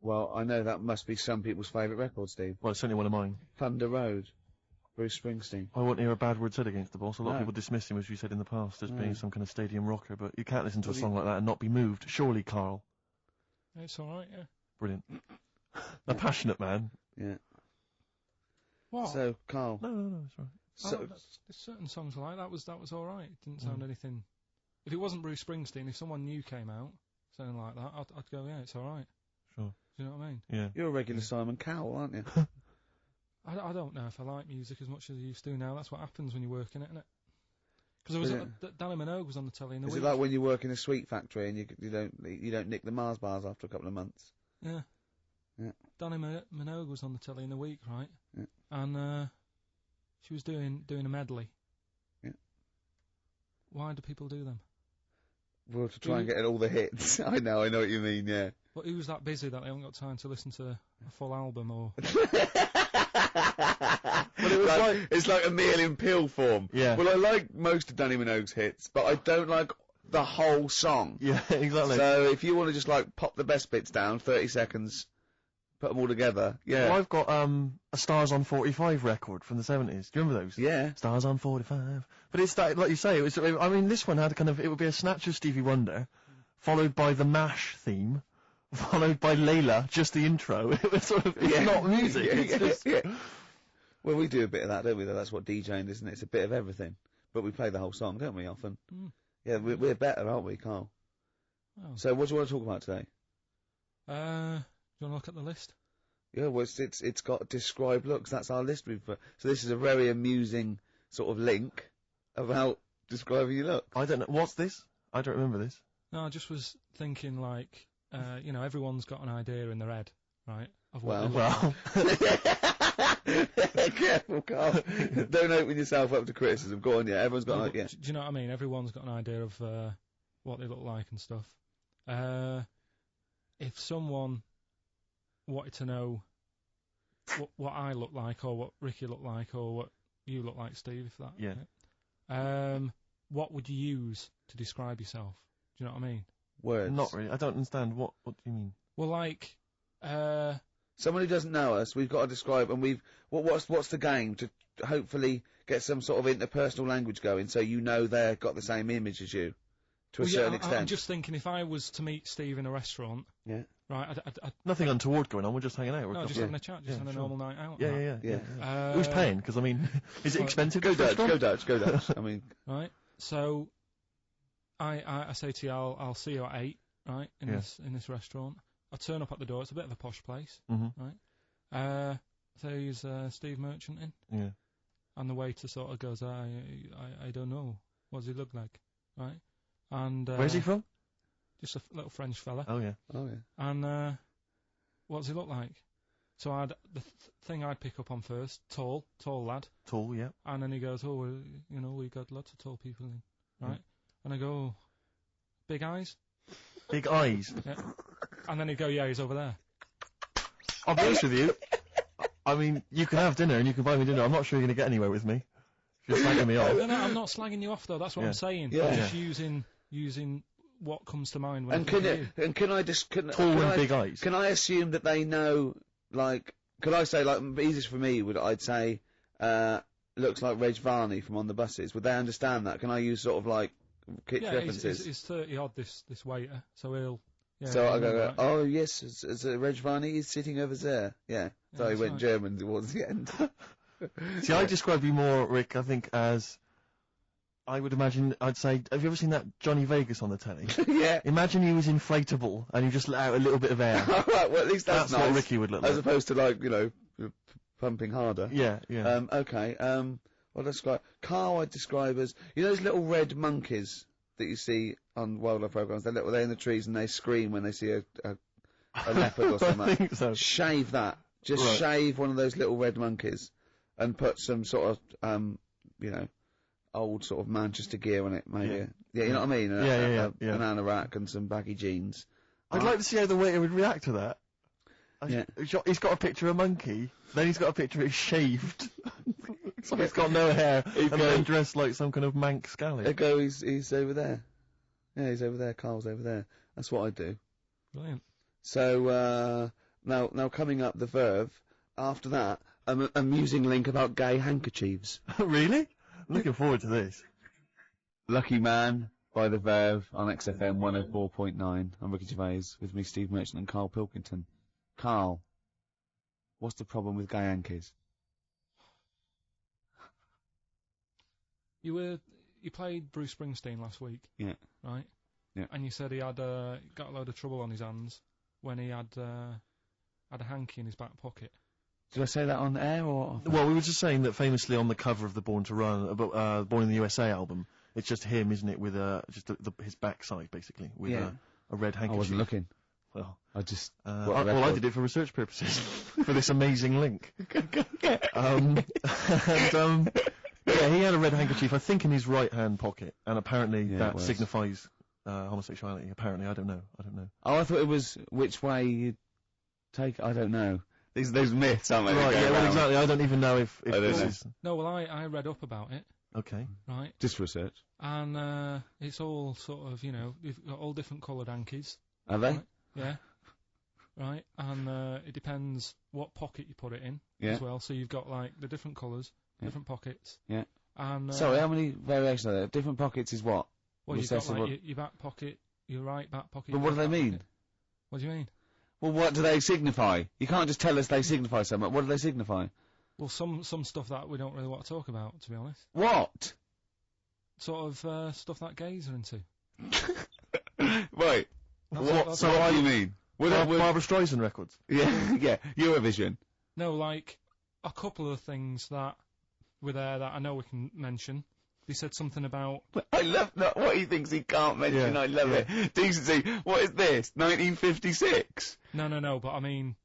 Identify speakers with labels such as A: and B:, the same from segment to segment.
A: Well, I know that must be some people's favourite record, Steve.
B: Well, it's certainly one of mine.
A: Thunder Road, Bruce Springsteen.
B: I won't hear a bad word said against the boss. A lot of people dismiss him, as you said in the past, as being some kind of stadium rocker, but you can't listen to a song like that and not be moved. Surely, Carl.
C: It's alright, yeah.
B: Brilliant. A passionate man.
A: Yeah.
C: What?
A: So, Carl.
B: No, it's right.
A: So,
C: there's certain songs like that was alright. It didn't sound anything. If it wasn't Bruce Springsteen, if someone new came out, something like that, I'd go, yeah, it's alright.
B: Sure.
C: Do you know what I mean?
B: Yeah.
A: You're a regular Simon Cowell, aren't you?
C: I don't know if I like music as much as I used to now. That's what happens when you work in it, isn't it? Because Danny Minogue was on the telly in the week.
A: Is it like when you work in a sweet factory and you don't nick the Mars bars after a couple of months?
C: Yeah.
A: Yeah.
C: Danny Minogue was on the telly in the week, right?
A: Yeah.
C: And she was doing a medley.
A: Yeah.
C: Why do people do them?
A: Well, to try and get all the hits. I know what you mean, yeah.
C: But who's that busy that they haven't got time to listen to a full album or...
A: Well, it's like a meal in pill form.
B: Yeah.
A: Well, I like most of Danny Minogue's hits, but I don't like the whole song.
B: Yeah, exactly.
A: So if you want to just like pop the best bits down, 30 seconds, put them all together, yeah.
B: Well, I've got a Stars on 45 record from the 70s. Do you remember those?
A: Yeah.
B: Stars on 45. But it's that, like you say, this one had it would be a snatch of Stevie Wonder, followed by the MASH theme, followed by Layla, just the intro. It was sort of, it's not music, it's just...
A: Well, we do a bit of that, don't we? That's what DJing is, isn't it? It's a bit of everything. But we play the whole song, don't we, often?
C: Mm.
A: Yeah, we're better, aren't we, Carl?
C: Oh.
A: So what do you want to talk about today?
C: Do you want to look at the list?
A: Yeah, well, it's got describe looks. That's our list. So this is a very amusing sort of link about describing your look.
B: I don't know. What's this? I don't remember this.
C: No, I just was thinking like, everyone's got an idea in their head, right? Of what
B: Well.
A: Careful, Carl. Don't open yourself up to criticism. Go on, yeah. Everyone's got an idea.
C: Do you know what I mean? Everyone's got an idea of what they look like and stuff. If someone wanted to know what I look like, or what Ricky looked like, or what you look like, Steve, if that.
B: Yeah.
C: What would you use to describe yourself? Do you know what I mean?
A: Words.
B: Not really. I don't understand. What do you mean?
C: Well, like,
A: someone who doesn't know us, we've got to describe, and what's the game to hopefully get some sort of interpersonal language going, so you know they've got the same image as you, to a certain extent.
C: I'm just thinking, if I was to meet Steve in a restaurant,
A: yeah,
C: right,
B: nothing untoward going on. We're just hanging out.
C: No, just having a chat, just having a normal night out.
B: Yeah. Who's paying? Because I mean, is it expensive?
A: Go Dutch. I mean,
C: right. So, I say to you, I'll see you at 8, right, in this restaurant. I turn up at the door. It's a bit of a posh place, right? There's Steve Merchant in,
B: yeah,
C: and the waiter sort of goes, I don't know, what does he look like, right? And
B: where's he from?
C: Just a little French fella.
B: Oh yeah.
C: And what does he look like? So the thing I'd pick up on first, tall lad.
B: Tall, yeah.
C: And then he goes, oh, well, we got lots of tall people in, right? And I go, oh, big eyes.
B: Big eyes.
C: Yeah. And then he'd go, yeah, he's over there.
B: I'll be honest with you. I mean, you can have dinner and you can buy me dinner. I'm not sure you're going to get anywhere with me. If you're slagging me off.
C: No, I'm not slagging you off though. That's what I'm saying.
A: Yeah.
C: I'm just using what comes to mind when
A: can
B: big eyes.
A: Can I assume that they know, like, could I say, like, easiest for me I'd say, looks like Reg Varney from On the Buses. Would they understand that? Can I use sort of like kitsch references?
C: He's 30 odd, this waiter, so he'll... Yeah,
A: so I go, oh yes, it's Reg Varney, he's sitting over there. Yeah. So he went German towards the end.
B: See, I describe you more, Rick, I think, as... I would imagine, I'd say, have you ever seen that Johnny Vegas on the telly?
A: Yeah.
B: Imagine he was inflatable and you just let out a little bit of air.
A: Alright, well at least that's nice.
B: What Ricky would look like.
A: As opposed to like, pumping harder.
B: Yeah.
A: Okay, well describe, Carl I'd describe as, those little red monkeys that you see on wildlife programs, they're in the trees and they scream when they see a leopard or something.
B: I think so.
A: Shave that. Just shave one of those little red monkeys and put some sort of, old sort of Manchester gear on it, maybe. Yeah, you know what I mean?
B: Yeah.
A: An anorak and some baggy jeans.
B: I'd like to see how the waiter would react to that. He's got a picture of a monkey, then he's got a picture of it shaved. So he's got no hair, and then dressed like some kind of Manx scally.
A: There go, he's over there. Yeah, he's over there, Carl's over there. That's what I'd do.
C: Brilliant.
A: So, Now coming up, the Verve. After that, an amusing link about gay handkerchiefs.
B: Really? I'm looking forward to this.
A: Lucky Man by the Verve on XFM 104.9. I'm Ricky Gervais, with me Steve Merchant and Carl Pilkington. Carl, what's the problem with gay hankies?
C: You played Bruce Springsteen last week.
A: Yeah.
C: Right?
A: Yeah.
C: And you said he had got a load of trouble on his hands when he had a hanky in his back pocket.
A: Did I say that on air or?
B: Well, we were just saying that famously on the cover of the Born to Run, Born in the USA album, it's just him, isn't it, with just his backside basically, with a red handkerchief.
A: I wasn't looking.
B: Well,
A: I just.
B: I did it for research purposes for this amazing link. Yeah, he had a red handkerchief, I think, in his right hand pocket, and apparently that signifies homosexuality. Apparently, I don't know.
A: Oh, I thought it was which way you take. I don't know. Those myths, aren't they?
B: Right, yeah, well, exactly. I don't even know if this is.
C: No, well, I read up about it.
B: Okay.
C: Right.
A: Just research.
C: And it's all sort of, you've got all different coloured hankies.
A: Are they?
C: Right? Yeah. Right. And it depends what pocket you put it in as well. So you've got like the different colours, different pockets.
A: Yeah.
C: And
A: sorry, how many variations are there? Different pockets is what?
C: Well, you've got like your back pocket, your right back pocket.
A: But what do they mean?
C: Pocket. What do you mean?
A: Well, what do they signify? You can't just tell us they signify so much. What do they signify?
C: Well, some stuff that we don't really want to talk about, to be honest.
A: What?
C: Sort of stuff that gays are into.
A: Right. What do you mean?
B: Barbra Streisand records?
A: Yeah, Eurovision.
C: No, like a couple of things that were there that I know we can mention. He said something about...
A: I love what he thinks he can't mention. I love it. Decency. What is this? 1956?
C: No, but I mean,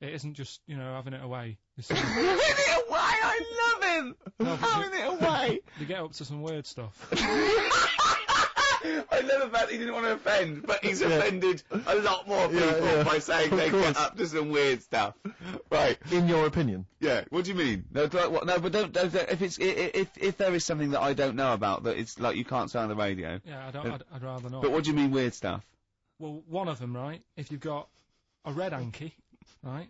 C: it isn't just, having it away.
A: Having it away? I love him! No, having it away!
C: They get up to some weird stuff.
A: I love the fact he didn't want to offend, but he's offended a lot more people by saying they get up to some weird stuff. Right.
B: In your opinion?
A: Yeah. What do you mean? No, but don't. If there is something that I don't know about that it's like you can't say on the radio.
C: Yeah, I'd rather not.
A: But what do you mean weird stuff?
C: Well, one of them, right? If you've got a red hanky, right?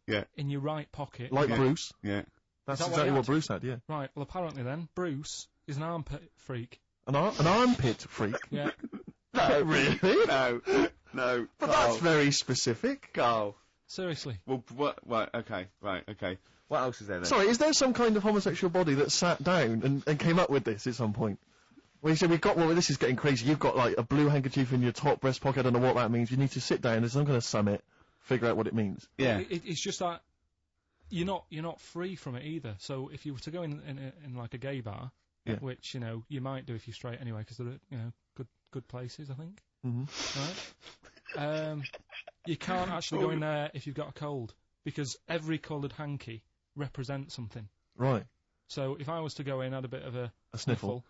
A: Yeah.
C: In your right pocket.
B: Like Bruce.
A: Yeah.
B: That's exactly what Bruce had. Yeah.
C: Right. Well, apparently then Bruce is an armpit freak.
B: An armpit freak?
C: Yeah.
A: No.
B: Really?
A: No.
B: But that's very specific.
A: Carl.
C: Seriously.
A: Well, what? Right, okay. What else is there then?
B: Sorry, is there some kind of homosexual body that sat down and came up with this at some point? Well, you said this is getting crazy. You've got, like, a blue handkerchief in your top breast pocket. I don't know what that means. You need to sit down. There's some kind of summit, figure out what it means.
A: Yeah.
C: It's just that you're not free from it either. So if you were to go in like, a gay bar...
A: Yeah.
C: Which, you might do if you're straight anyway, because they're, good places, I think.
B: Mm-hmm.
C: Right? You can't actually go in there if you've got a cold, because every coloured hanky represents something.
B: Right.
C: So if I was to go in and add a bit of a
B: sniffle,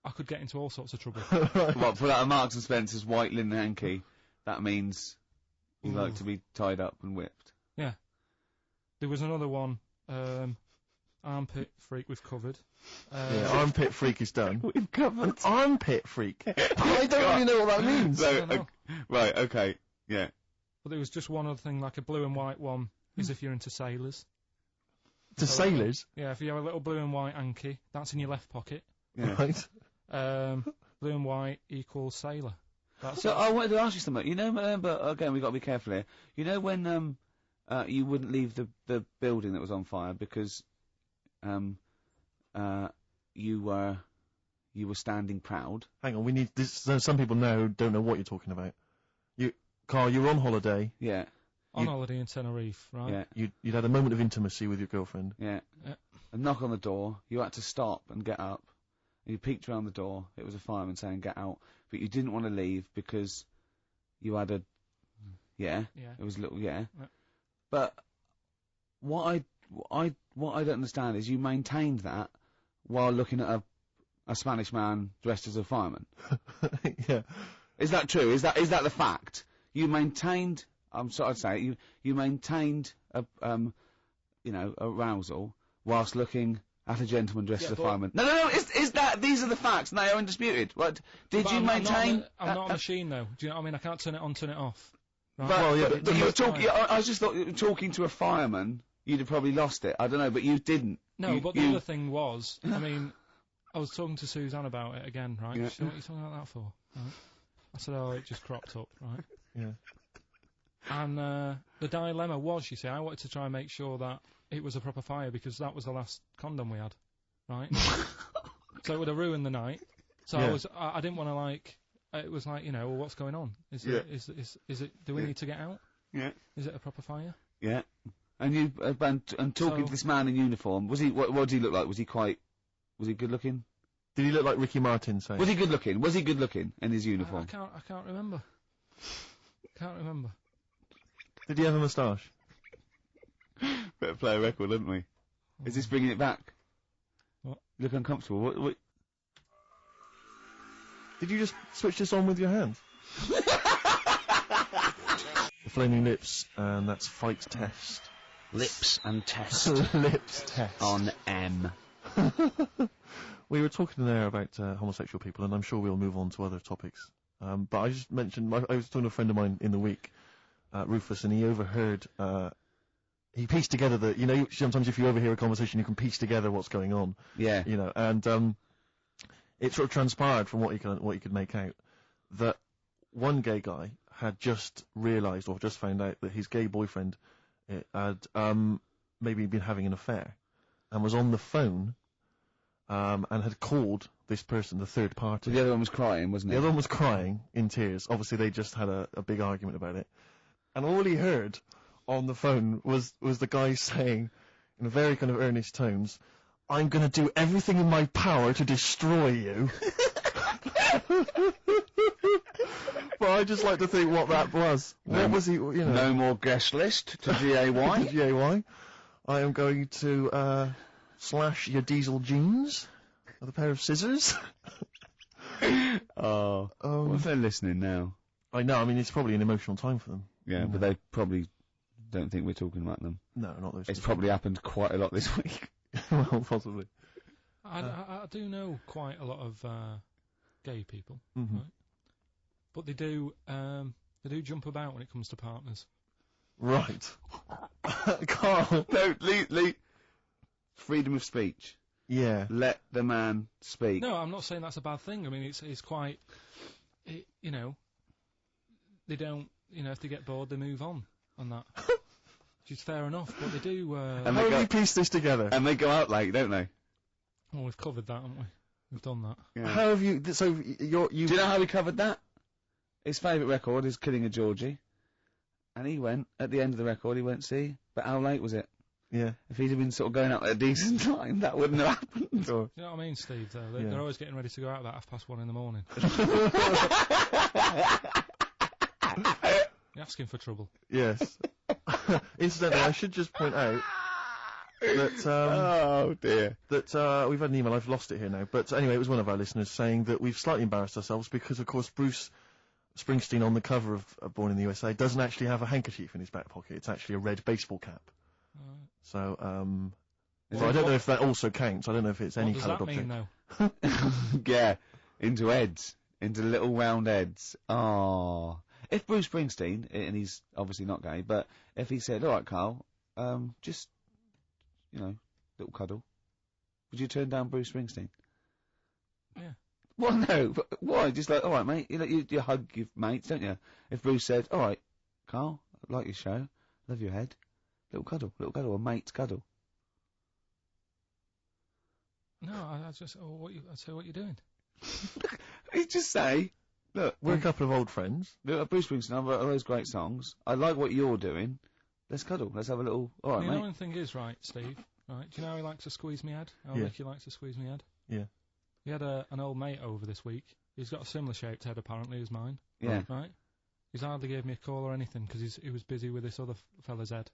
C: I could get into all sorts of trouble.
A: What, put out a Marks and Spencer's white linen hanky, that means you like to be tied up and whipped.
C: Yeah. There was another one, armpit freak we've covered.
B: Armpit freak is done.
A: We've covered.
B: An armpit freak? I don't really know what that means.
A: So, right, okay, yeah.
C: But there was just one other thing, like a blue and white one, is if you're into sailors.
B: To sailors?
C: Yeah, if you have a little blue and white hanky, that's in your left pocket.
A: Yeah.
B: Right.
C: Blue and white equals sailor.
A: So I wanted to ask you something. But again, we've got to be careful here. When you wouldn't leave the building that was on fire because you were standing proud.
B: Hang on, we need this. Some people now who don't know what you're talking about. Carl, you were on holiday.
A: Yeah.
C: On holiday in Tenerife, right?
A: Yeah.
B: You'd had a moment of intimacy with your girlfriend.
A: Yeah. A knock on the door. You had to stop and get up. You peeked around the door. It was a fireman saying get out, but you didn't want to leave because you had a. Yeah. It was a little. Yeah. But what I don't understand is you maintained that while looking at a Spanish man dressed as a fireman.
B: Yeah.
A: Is that true? Is that the fact? You maintained. I'm sorry to say it. You maintained arousal whilst looking at a gentleman dressed as a fireman. No. Is that? These are the facts. And they are undisputed. What did you maintain?
C: I'm not a machine though. Do you know what I mean? I can't turn it on, turn it off. Right?
A: But you're talking. I just thought talking to a fireman, you'd have probably lost it. I don't know, but you didn't.
C: No, but the other thing was, I mean, I was talking to Suzanne about it again, right?
A: Yeah.
C: She said, what are you talking about that for? Right? I said, oh, it just cropped up, right?
B: Yeah.
C: And the dilemma was, you see, I wanted to try and make sure that it was a proper fire because that was the last condom we had, right? So it would have ruined the night. So I didn't want to like. It was like, well, what's going on? Is it? Do we need to get out?
A: Yeah.
C: Is it a proper fire?
A: Yeah. And you and talking to this man in uniform, was he? What did he look like? Was he good looking?
B: Did he look like Ricky Martin? Say.
A: Was he good looking? Was he good looking in his uniform?
C: I can't remember. Can't remember.
B: Did he have a moustache?
A: Better play a record, didn't we? Is this bringing it back?
C: What?
A: You look uncomfortable. What?
B: Did you just switch this on with your hands? The Flaming Lips, and that's Fight Test.
A: Lips and test.
B: Lips Test.
A: On M.
B: We were talking there about homosexual people, and I'm sure we'll move on to other topics. But I just mentioned, I was talking to a friend of mine in the week, Rufus, and he overheard, he pieced together sometimes if you overhear a conversation, you can piece together what's going on.
A: Yeah.
B: And it sort of transpired from what he could make out that one gay guy had just realised or just found out that his gay boyfriend had maybe been having an affair and was on the phone and had called this person, the third party.
A: The other one was crying, wasn't he?
B: The other one was crying in tears. Obviously, they just had a big argument about it. And all he heard on the phone was the guy saying, in very kind of earnest tones, I'm going to do everything in my power to destroy you. But I just like to think what that was. What was he,
A: No more guest list to GAY.
B: To GAY. I am going to slash your diesel jeans with a pair of scissors.
A: What if they're listening now?
B: I know, I mean, it's probably an emotional time for them.
A: Yeah, but they probably don't think we're talking about them.
B: No, not those.
A: It's probably happened quite a lot this week.
B: Well, possibly.
C: I do know quite a lot of gay people,
B: Mm-hmm.
C: right? But they do jump about when it comes to partners.
B: Right. Carl.
A: No, Lee. Freedom of speech.
B: Yeah.
A: Let the man speak.
C: No, I'm not saying that's a bad thing. I mean, it's quite, they don't, if they get bored, they move on that. Which is fair enough, but they do...
B: How have you pieced this together?
A: And they go out late, don't they?
C: Well, we've covered that, haven't we? We've done that.
B: Yeah. How have you... So, you...
A: Do you know how we covered that? His favourite record is Killing a Georgie. And he went, at the end of the record, he went, see? But how late was it?
B: Yeah.
A: If he'd have been sort of going out at a decent time, that wouldn't have happened.
C: Do you know what I mean, Steve, though? They're always getting ready to go out about 1:30 in the morning. You're asking for trouble.
B: Yes. Incidentally, I should just point out that,
A: oh dear.
B: That, we've had an email, I've lost it here now, but anyway, it was one of our listeners saying that we've slightly embarrassed ourselves because, of course, Bruce Springsteen on the cover of Born in the USA doesn't actually have a handkerchief in his back pocket, it's actually a red baseball cap. So, I don't know if that also counts, I don't know if it's any coloured object.
C: What does that mean,
A: though? Yeah, into heads, into little round heads. Oh. If Bruce Springsteen, and he's obviously not gay, but if he said, alright Carl, just, little cuddle, would you turn down Bruce Springsteen?
C: Yeah.
A: Well, no, but why? Just like, alright mate, you hug your mates, don't you? If Bruce said, alright Carl, I like your show, love your head, little cuddle, a mate's cuddle.
C: No, I'd say what you're doing.
A: You just say, look,
B: we're a couple of old friends.
A: Look, Bruce Springsteen, I've got all those great songs. I like what you're doing. Let's cuddle. Let's have a little. All right, mate.
C: The only thing is, right, Steve. Right? Do you know how he likes to squeeze me head? How Ricky likes to squeeze me head?
B: Yeah.
C: We had an old mate over this week. He's got a similar shaped head apparently as mine.
A: Yeah.
C: Right. He's hardly gave me a call or anything because he was busy with this other fella's head.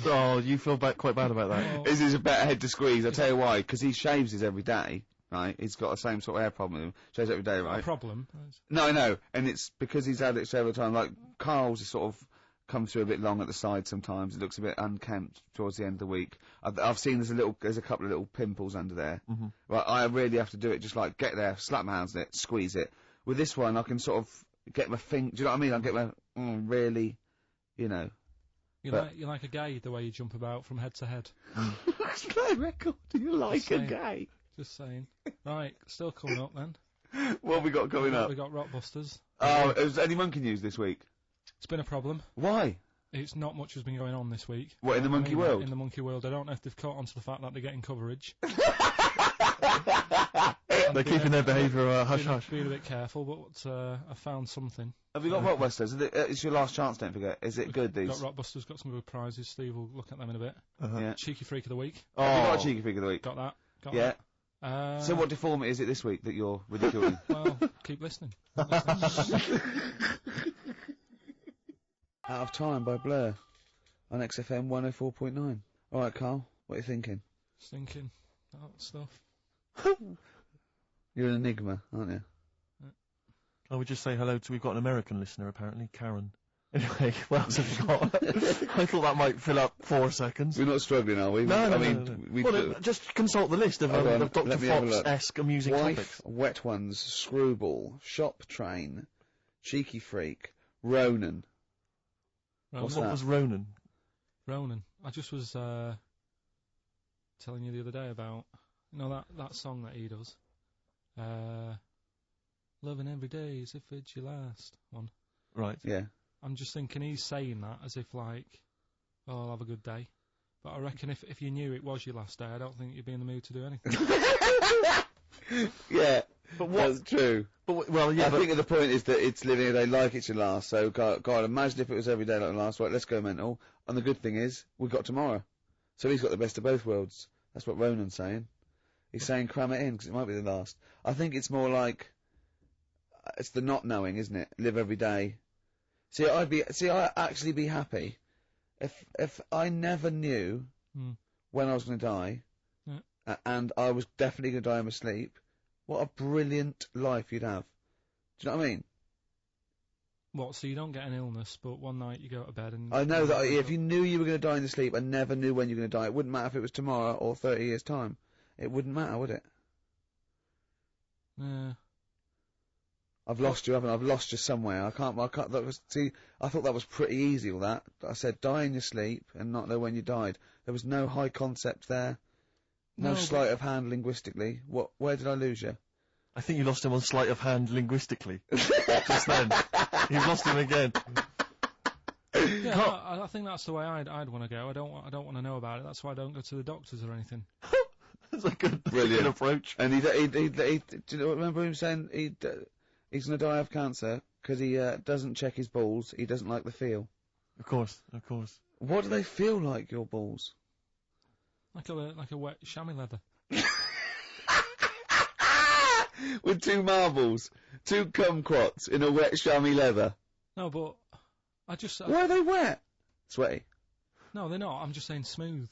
B: Oh, you feel quite bad about that.
C: Well,
A: This is a better head to squeeze. I'll tell you why. Because he shaves his every day. Right, he's got the same sort of hair problem. Shaves every day, right?
C: A problem.
A: No, I know, and it's because he's had it several times. Like Carl's is sort of come through a bit long at the side sometimes. It looks a bit unkempt towards the end of the week. I've seen there's a couple of little pimples under there.
B: Mm-hmm.
A: Right, I really have to do it. Just like get there, slap my hands on it, squeeze it. With this one, I can sort of get my finger. Do you know what I mean? I get my really you know.
C: You're like a gay, the way you jump about from head to head.
A: That's my record. You're like a gay.
C: Just saying. Right, still coming up then.
A: What have we got coming up?
C: We got Rockbusters.
A: Oh, has any monkey news this week?
C: It's been a problem.
A: Why?
C: It's not much has been going on this week.
A: What, in the monkey world?
C: In the monkey world. I don't know if they've caught on to the fact that they're getting coverage.
B: They're keeping their behaviour hush-hush.
C: Being a bit careful, but I found something.
A: Have you got Rockbusters? It's your last chance, don't forget. Is it good, these?
C: Got Rockbusters, got some good prizes. Steve will look at them in a bit.
A: Yeah.
C: Cheeky Freak of the Week.
A: Oh. Have you got a Cheeky Freak of the Week?
C: Got that.
A: So what deformity is it this week that you're ridiculing?
C: Well, keep listening.
A: Out of Time by Blur on XFM 104.9. Alright, Carl, what are you thinking?
C: Thinking that stuff.
A: You're an enigma, aren't you?
B: I would just say hello to, we've got an American listener apparently, Karen. Anyway, what else have you got? I thought that might fill up 4 seconds.
A: We're not struggling, are we?
B: No. Just consult the list of Dr. Fox-esque amusing topics.
A: Wet Ones, Screwball, Shop Train, Cheeky Freak, Ronan.
B: What was Ronan?
C: Ronan. I just was telling you the other day about, that song that he does. Loving every day as if it's your last one.
B: Right.
A: Yeah.
C: I'm just thinking he's saying that as if like, oh, I'll have a good day. But I reckon if you knew it was your last day, I don't think you'd be in the mood to do anything.
A: Yeah, but that's true.
B: But I
A: think the point is that it's living a day like it's your last. So, God, imagine if it was every day like the last. Right, let's go mental. And the good thing is, we've got tomorrow. So he's got the best of both worlds. That's what Ronan's saying. He's saying cram it in, because it might be the last. I think it's more like, it's the not knowing, isn't it? Live every day. I'd actually be happy if I never knew when I was going to die, and I was definitely going to die in my sleep. What a brilliant life you'd have. Do you know what I mean?
C: What, so you don't get an illness, but one night you go to bed and...
A: I know that if you knew you were going to die in your sleep and never knew when you were going to die, it wouldn't matter if it was tomorrow or 30 years' time. It wouldn't matter, would it?
C: Yeah.
A: I've lost you, haven't I? I've lost you somewhere. I thought that was pretty easy, all that. I said die in your sleep and not know when you died. There was no high concept there. No sleight of hand linguistically. Where did I lose you?
B: I think you lost him on sleight of hand linguistically. Just then. You've lost him again.
C: Yeah, I think that's the way I'd want to go. I don't want to know about it. That's why I don't go to the doctors or anything.
B: That's a good approach.
A: And do you remember him saying he's going to die of cancer because he doesn't check his balls. He doesn't like the feel.
B: Of course.
A: What do they feel like, your balls?
C: Like a wet chamois leather.
A: With 2 marbles, 2 kumquats in a wet chamois leather.
C: No, but I just...
A: Why are they wet? Sweaty.
C: No, they're not. I'm just saying smooth.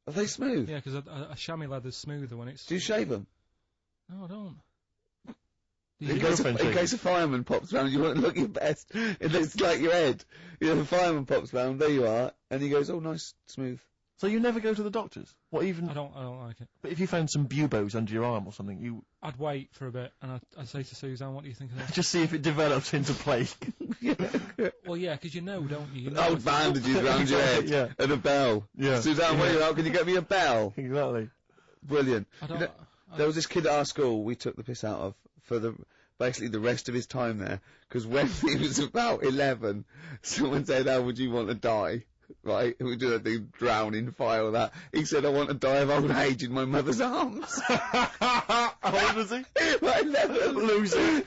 A: Are they smooth?
C: Yeah, because a chamois leather's smoother when it's...
A: Do you shave them?
C: No, I don't.
A: In case a fireman pops round, you want to look your best. It looks like your head. The fireman pops round, there you are, and he goes, oh, nice, smooth.
B: So you never go to the doctors? What even?
C: I don't like it.
B: But if you found some buboes under your arm or something,
C: I'd wait for a bit, and I'd say to Suzanne, what do you think of this?
B: Just see if it develops into plague.
C: Well, yeah, because don't you?
A: Old bandages around your head, and a bell.
B: Yeah.
A: Suzanne, can you get me a bell?
B: Exactly.
A: Brilliant. There was this kid at our school we took the piss out of for basically the rest of his time there, because when he was about 11, someone said, how would you want to die? Right, we do that thing, drown in fire or that. He said, I want to die of old age in my mother's arms.
B: How old was he?
A: Like 11.
B: Loser.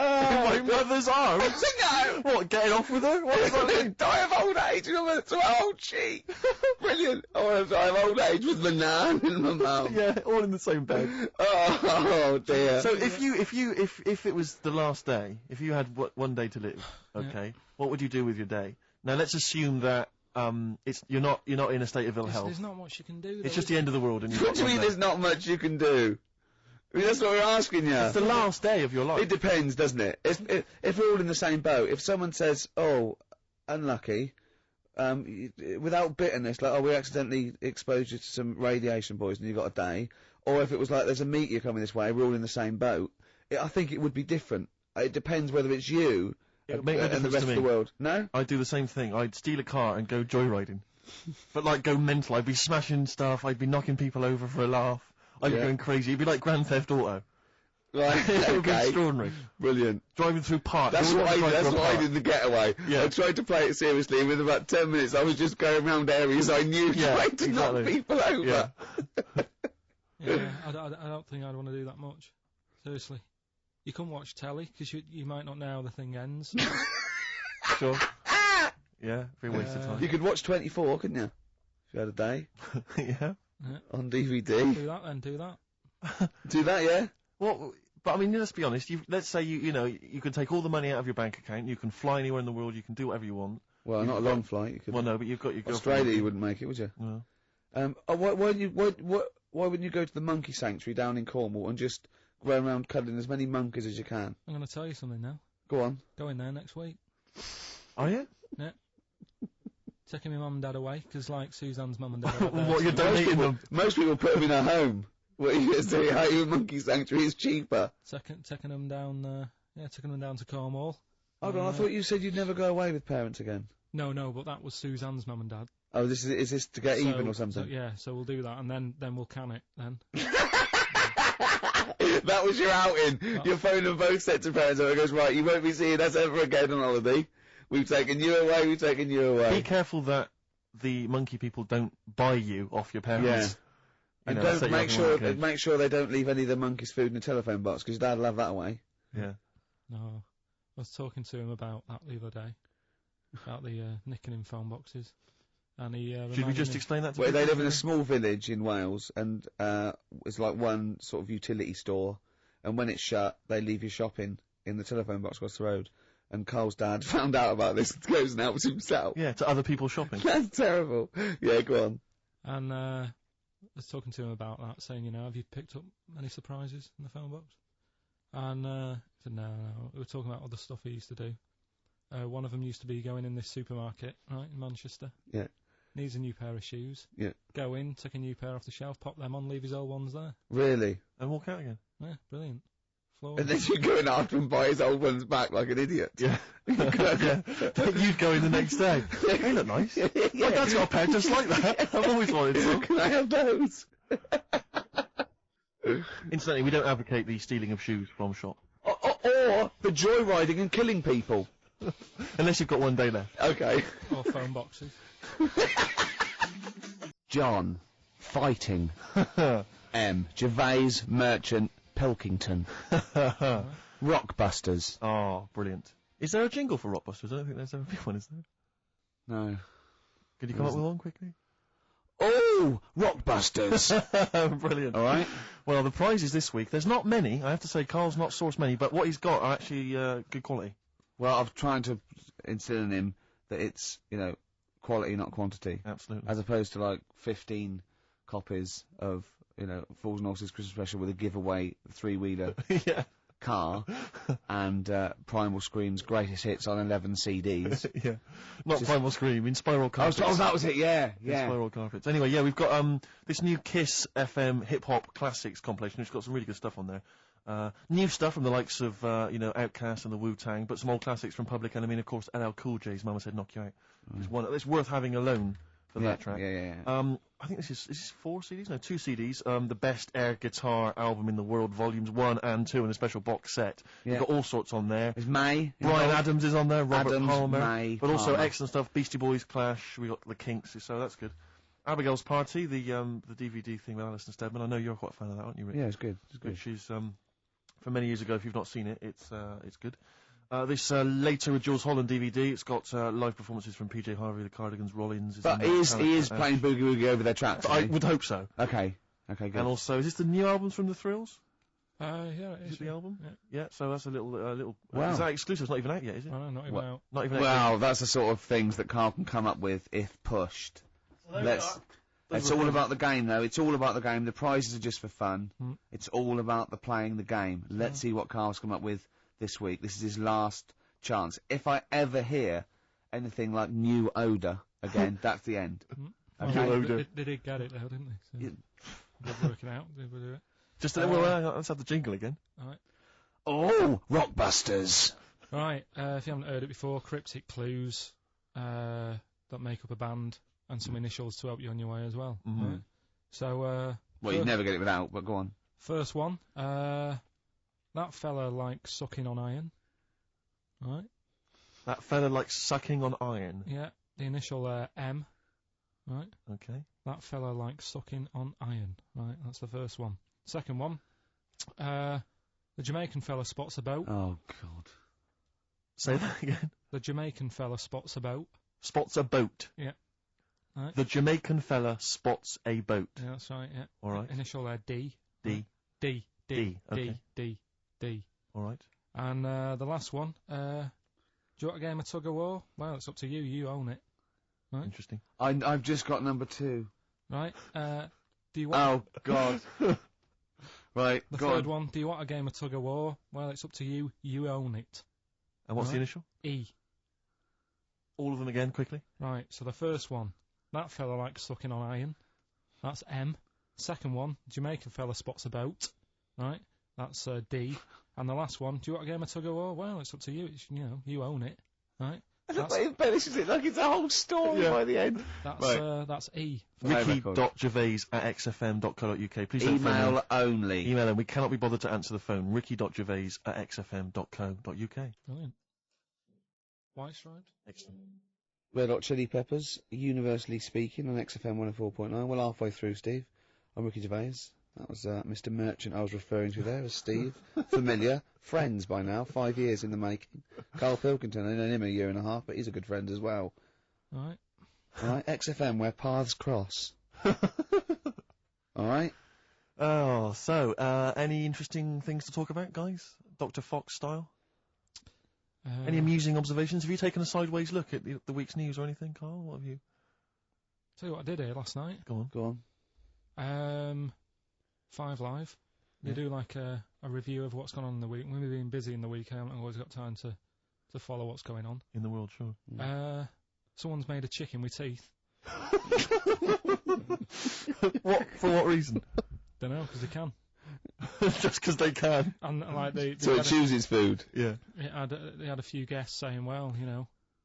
B: My mother's arms?
A: No!
B: What, getting off with her? What does that mean?
A: Die of old age in my mother's old cheek. Brilliant. I want to die of old age with my nan and my mum.
B: Yeah, all in the same bed.
A: Oh dear.
B: So if it was the last day, if you had one day to live, okay, what would you do with your day? Now let's assume that you're not in a state of ill health.
C: There's not much you can do.
B: It's just the end of the world. And
A: what do you mean there's not much you can do? I mean, that's what we're asking you.
B: It's the last day of your life.
A: It depends, doesn't it? If we're all in the same boat, if someone says, oh, unlucky, without bitterness, like, oh, we accidentally exposed you to some radiation poison, you got a day, or if it was like, there's a meteor coming this way, we're all in the same boat, I think it would be different. it depends whether it's you
B: It would make no
A: and the
B: difference
A: rest
B: to
A: of the
B: me.
A: world. No?
B: I'd do the same thing. I'd steal a car and go joyriding. But, like, go mental. I'd be smashing stuff. I'd be knocking people over for a laugh. I'd be going crazy. It'd be like Grand Theft Auto.
A: Right,
B: It would be
A: okay.
B: extraordinary.
A: Brilliant.
B: Driving through parks.
A: That's what I did in the getaway.
B: Yeah.
A: I tried to play it seriously, and within about 10 minutes I was just going around areas I knew, trying to knock people over.
B: Yeah.
C: Yeah, I don't think I'd want to do that much. Seriously. You can watch telly, because you might not know how the thing ends.
B: Sure. Yeah, be a waste of time.
A: You could watch 24, couldn't you? If you had a day.
B: Yeah.
A: On DVD.
C: Do that then, do that.
A: Do that, yeah?
B: Well, but I mean, let's be honest. Let's say you can take all the money out of your bank account. You can fly anywhere in the world. You can do whatever you want.
A: Well, not a long flight. You could.
B: Well, no, but you've got your
A: Australia, you wouldn't make it, would you?
B: No.
A: Why wouldn't you go to the monkey sanctuary down in Cornwall and just go around cuddling as many monkeys as you can?
C: I'm going to tell you something now.
A: Go on.
C: Go in there next week.
B: Are you?
C: Yeah. Taking my mum and dad away, because like Suzanne's mum and dad are
B: What, you're donating them?
A: Most people put them in a home. What are you going to say? How you a monkey sanctuary is cheaper.
C: Taking them down, taking them down to Cornwall.
A: Hold on, I thought you said you'd never go away with parents again.
C: No, but that was Suzanne's mum and dad.
A: Oh, is this to get even or something?
C: So we'll do that, and then we'll can it, then.
A: That was your outing. Your phone and both sets of parents and it goes, right, you won't be seeing us ever again on holiday. We've taken you away,
B: Be careful that the monkey people don't buy you off your parents.
A: Yeah. And don't make sure they don't leave any of the monkeys' food in the telephone box, because Dad will have that away.
B: Yeah.
C: No. I was talking to him about that the other day. About the nicking in phone boxes. And he
B: should we just explain that to
A: people? They live in a small village in Wales, and it's like one sort of utility store, and when it's shut, they leave you shopping in the telephone box across the road. And Carl's dad found out about this and goes and helps himself.
B: Yeah, to other people shopping.
A: That's terrible. Yeah, go on.
C: And I was talking to him about that, saying, have you picked up any surprises in the phone box? And he said, no. We were talking about other stuff he used to do. One of them used to be going in this supermarket, right, in Manchester.
A: Yeah.
C: Needs a new pair of shoes.
A: Yeah. Go
C: in, take a new pair off the shelf, pop them on, leave his old ones there.
A: Really?
B: And walk out again.
C: Yeah, brilliant. Flawless.
A: And then you go in after and buy his old ones back like an idiot.
B: Yeah. You'd go in the next day. They look nice. My dad's got a pair just like that. I've always wanted some.
A: Can I have those?
B: Incidentally, we don't advocate the stealing of shoes from shop.
A: Or the joyriding and killing people.
B: Unless you've got one day left.
A: Okay.
C: Or phone boxes.
A: John. Fighting. M. Gervais. Merchant. Pilkington. Rockbusters.
B: Oh, brilliant. Is there a jingle for Rockbusters? I don't think there's ever been one, is there?
A: No.
B: Could you come up with one quickly?
A: Oh, Rockbusters.
B: Brilliant.
A: All right.
B: Well, the prizes this week, there's not many. I have to say, Carl's not sourced many, but what he's got are actually good quality.
A: Well, I'm trying to instill in him that it's, quality, not quantity.
B: Absolutely.
A: As opposed to, 15 copies of, Fools and Horses Christmas Special with a giveaway 3-wheeler
B: yeah.
A: car and Primal Scream's greatest hits on 11 CDs.
B: Yeah. Not Primal Scream, in Spiral Carpets.
A: Oh, that was it, yeah.
B: In Spiral Carpets. Anyway, yeah, we've got this new Kiss FM hip-hop classics compilation, which has got some really good stuff on there. New stuff from the likes of, Outkast and the Wu-Tang, but some old classics from Public Enemy, and of course LL Cool J's Mama Said Knock You Out. It's worth having alone for that track.
A: Yeah.
B: I think this is 4 CDs? No, 2 CDs. The Best Air Guitar Album in the World, Volumes 1 and 2 in a special box set.
A: Yeah.
B: You've got all sorts on there.
A: There's May.
B: Brian Adams is on there, Robert Palmer.
A: May,
B: but also
A: Palmer.
B: excellent stuff, Beastie Boys, Clash, we got the Kinks, so that's good. Abigail's Party, the DVD thing with Alison Steadman. I know you're quite a fan of that, aren't you, Rick?
A: Yeah, it's good.
B: Which is, from many years ago, if you've not seen it, it's good. This Later with Jules Holland DVD, it's got live performances from PJ Harvey, the Cardigans, Rollins.
A: But he is playing Boogie Woogie over their tracks.
B: I would hope so.
A: Okay, good.
B: And also, is this the new album from The Thrills?
C: Yeah, it
B: Is
C: is.
B: it the album?
C: Yeah.
B: So that's a little.
A: Wow.
B: Is that exclusive? It's not even out yet, is it?
C: No, not even out.
B: Not even out.
A: Well, that's the sort of things that Carl can come up with if pushed. It's all about the game, though. It's all about the game. The prizes are just for fun. It's all about the playing the game. Let's see what Carl's come up with this week. This is his last chance. If I ever hear anything like New Odour again, that's the end.
B: Okay.
C: They did get it, though, didn't they? So they're working out. They will do it.
B: Just let's have the jingle again.
C: All right.
A: Oh, Rockbusters.
C: Right, if you haven't heard it before, cryptic clues that make up a band and some initials to help you on your way as well.
B: Mm-hmm.
C: Right? So,
A: well, you'd never get it without, but go on.
C: First one, that fella likes sucking on iron. Right?
B: That fella likes sucking on iron.
C: Yeah, the initial M. Right?
B: Okay.
C: That fella likes sucking on iron. Right, that's the first one. Second one, the Jamaican fella spots a boat.
A: Oh, God.
B: Say that again.
C: The Jamaican fella spots a boat.
B: Spots a boat.
C: Yeah. Right.
B: The Jamaican fella spots a boat.
C: Yeah, that's right, yeah.
B: All right.
C: Initial D.
B: D.
C: D. D.
B: D. Okay.
C: D. D. D.
B: All right.
C: And the last one, do you want a game of tug of war? Well, it's up to you. You own it. Right?
B: Interesting.
A: I've just got number 2.
C: Right. Do you want...
A: Oh, God. Right,
C: The
A: go
C: third
A: on.
C: one, do you want a game of tug of war? Well, it's up to you. You own it.
B: And what's
C: Right.
B: the initial?
C: E.
B: All of them again, quickly.
C: Right, so the first one, that fella likes sucking on iron. That's M. Second one, Jamaican fella spots a boat. Right, that's D. And the last one, do you want a game of tug of war? Well, it's up to you. It's, you own it. Right.
A: It finishes it like it's a whole story by the end.
C: That's E.
B: Ricky.gervais@xfm.co.uk. Please don't phone
A: Email
B: in.
A: only.
B: Email, and we cannot be bothered to answer the phone. Ricky.gervais@xfm.co.uk.
C: Brilliant. White stripes?
B: Excellent.
A: Red Hot Chili Peppers, universally speaking, on XFM 104.9. Well, halfway through, Steve. I'm Ricky Gervais. That was Mr. Merchant I was referring to there as Steve. Familiar. Friends by now. 5 years in the making. Carl Pilkington, I known him a year and a half, but he's a good friend as well.
C: Alright.
A: Alright, XFM, where paths cross. Alright?
B: Oh, so, any interesting things to talk about, guys? Dr. Fox style? Any amusing observations? Have you taken a sideways look at the week's news or anything, Carl? What have you...
C: Tell you what I did here last night.
B: Go
C: on. 5 Live. They do like a review of what's gone on in the week. When we've been busy in the week, I haven't always got time to follow what's going on.
B: In the world, sure.
C: Someone's made a chicken with teeth.
B: For what reason?
C: Don't know, because they can.
B: Just because they can.
C: And like they
A: So it chooses food.
B: Yeah.
C: They had a few guests saying, well,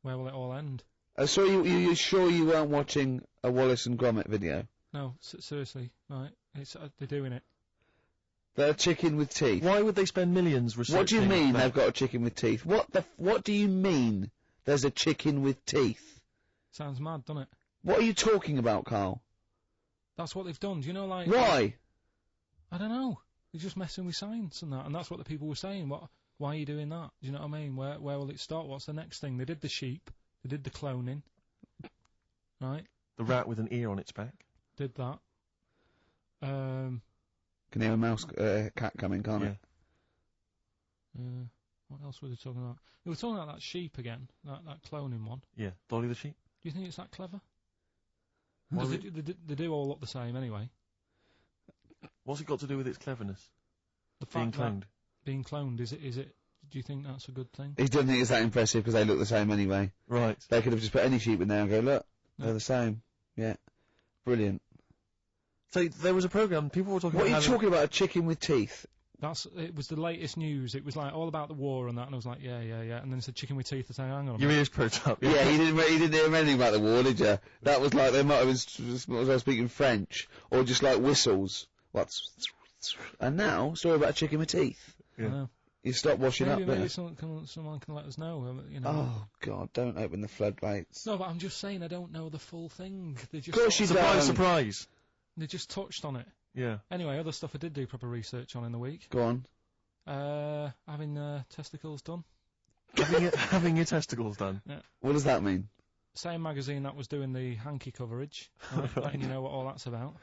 C: where will it all end?
A: So you sure you weren't watching a Wallace and Gromit video?
C: No, seriously, right? It's they're doing it.
A: They're a chicken with teeth.
B: Why would they spend millions researching?
A: What do you mean they've got a chicken with teeth? What do you mean there's a chicken with teeth?
C: Sounds mad, doesn't it?
A: What are you talking about, Carl?
C: That's what they've done. Do you know, like...
A: Why?
C: I don't know. They're just messing with science and that, and that's what the people were saying. Why are you doing that? Do you know what I mean? Where will it start? What's the next thing? They did the sheep. They did the cloning. Right?
B: The rat with an ear on its back.
C: Did that.
A: Can hear a cat coming, can't it?
C: What else were they talking about? They were talking about that sheep again, that cloning one.
B: Yeah, Dolly the sheep.
C: Do you think it's that clever? They do all look the same anyway.
B: What's it got to do with its cleverness?
C: The
B: being
C: fact
B: cloned.
C: that being cloned, is it? Do you think that's a good thing?
A: He doesn't think it's that impressive because they look the same anyway.
B: Right.
A: They could have just put any sheep in there and go, look, they're the same. Yeah. Brilliant.
B: So there was a programme, people were talking about...
A: What are you talking about, a chicken with teeth?
C: It was the latest news. It was like all about the war and that, and I was like, yeah. And then it said chicken with teeth. I said, hang on a
B: Your
C: minute.
B: ears perked up.
A: Yeah, you didn't hear anything about the war, did you? That was like, they might have been speaking French, or just like whistles. And now, story about a chicken with teeth.
C: Yeah. I know.
A: You stop washing up there.
C: Maybe someone can let us know.
A: Oh, God, don't open the floodgates.
C: No, but I'm just saying I don't know the full thing. They just
A: Of course you
B: Surprise,
A: don't.
B: surprise.
C: They just touched on it.
B: Yeah.
C: Anyway, other stuff I did do proper research on in the week.
A: Go on.
C: Having testicles done.
B: Having your testicles done.
C: Yeah.
A: What does that mean?
C: Same magazine that was doing the hanky coverage, letting you know what all that's about.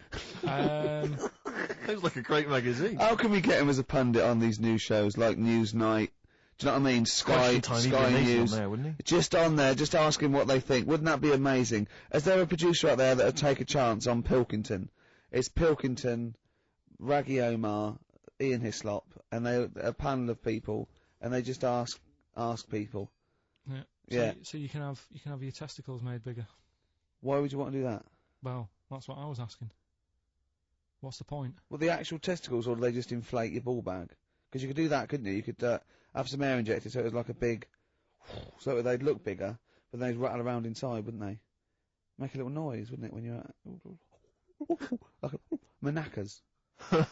B: Sounds like a great magazine.
A: How can we get him as a pundit on these news shows like Newsnight? Do you know what I mean? Sky News.
B: There, wouldn't he?
A: Just on there, just ask him what they think. Wouldn't that be amazing? Is there a producer out there that would take a chance on Pilkington? It's Pilkington, Raggy Omar, Ian Hislop, and a panel of people, and they just ask people.
C: Yeah. So you can have your testicles made bigger.
A: Why would you want to do that?
C: Well, that's what I was asking. What's the point?
A: Well, the actual testicles, or do they just inflate your ball bag? Because you could do that, couldn't you? You could have some air injected so it was like a big... So they'd look bigger, but they'd rattle around inside, wouldn't they? Make a little noise, wouldn't it, when you're like manacas.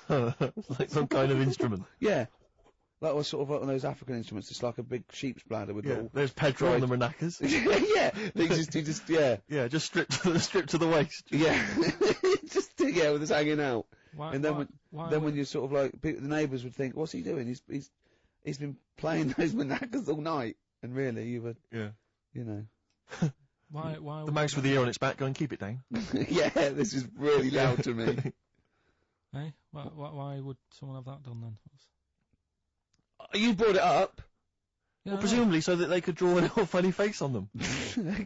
B: Like some kind of instrument.
A: Yeah. That was sort of like one of those African instruments. It's like a big sheep's bladder with little...
B: There's Pedro on the maracas.
A: Yeah. He just, yeah.
B: Yeah, just stripped to the waist.
A: Yeah. Just, yeah, with his hanging out.
C: Why,
A: and then when you sort of like, the neighbours would think, what's he doing? He's been playing those maracas all night. And really, you would, you know.
C: Why
B: the mouse with the ear on its back going, keep it down.
A: Yeah, this is really loud to me.
C: Eh? Why would someone have that done then?
A: You brought it up.
C: Yeah,
B: Well, presumably so that they could draw a little funny face on them.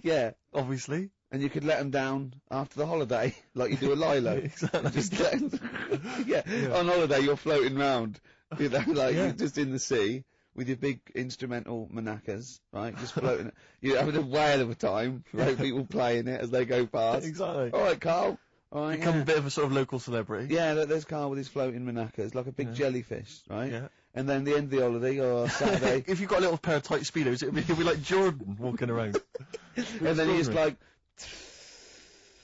A: Yeah.
B: Obviously.
A: And you could let them down after the holiday, like you do a Lilo.
B: Exactly.
A: Just let 'em on holiday you're floating round, you know, like you're just in the sea with your big instrumental maracas, right? Just floating. You're having a whale of a time, right? People playing it as they go past.
B: Exactly.
A: All right, Carl. All right,
B: Become a bit of a sort of local celebrity.
A: Yeah, there's Carl with his floating maracas, like a big jellyfish, right?
B: Yeah.
A: And then the end of the holiday, or Saturday.
B: If you've got a little pair of tight speedos, it'll be like Jordan walking around.
A: And then you just like...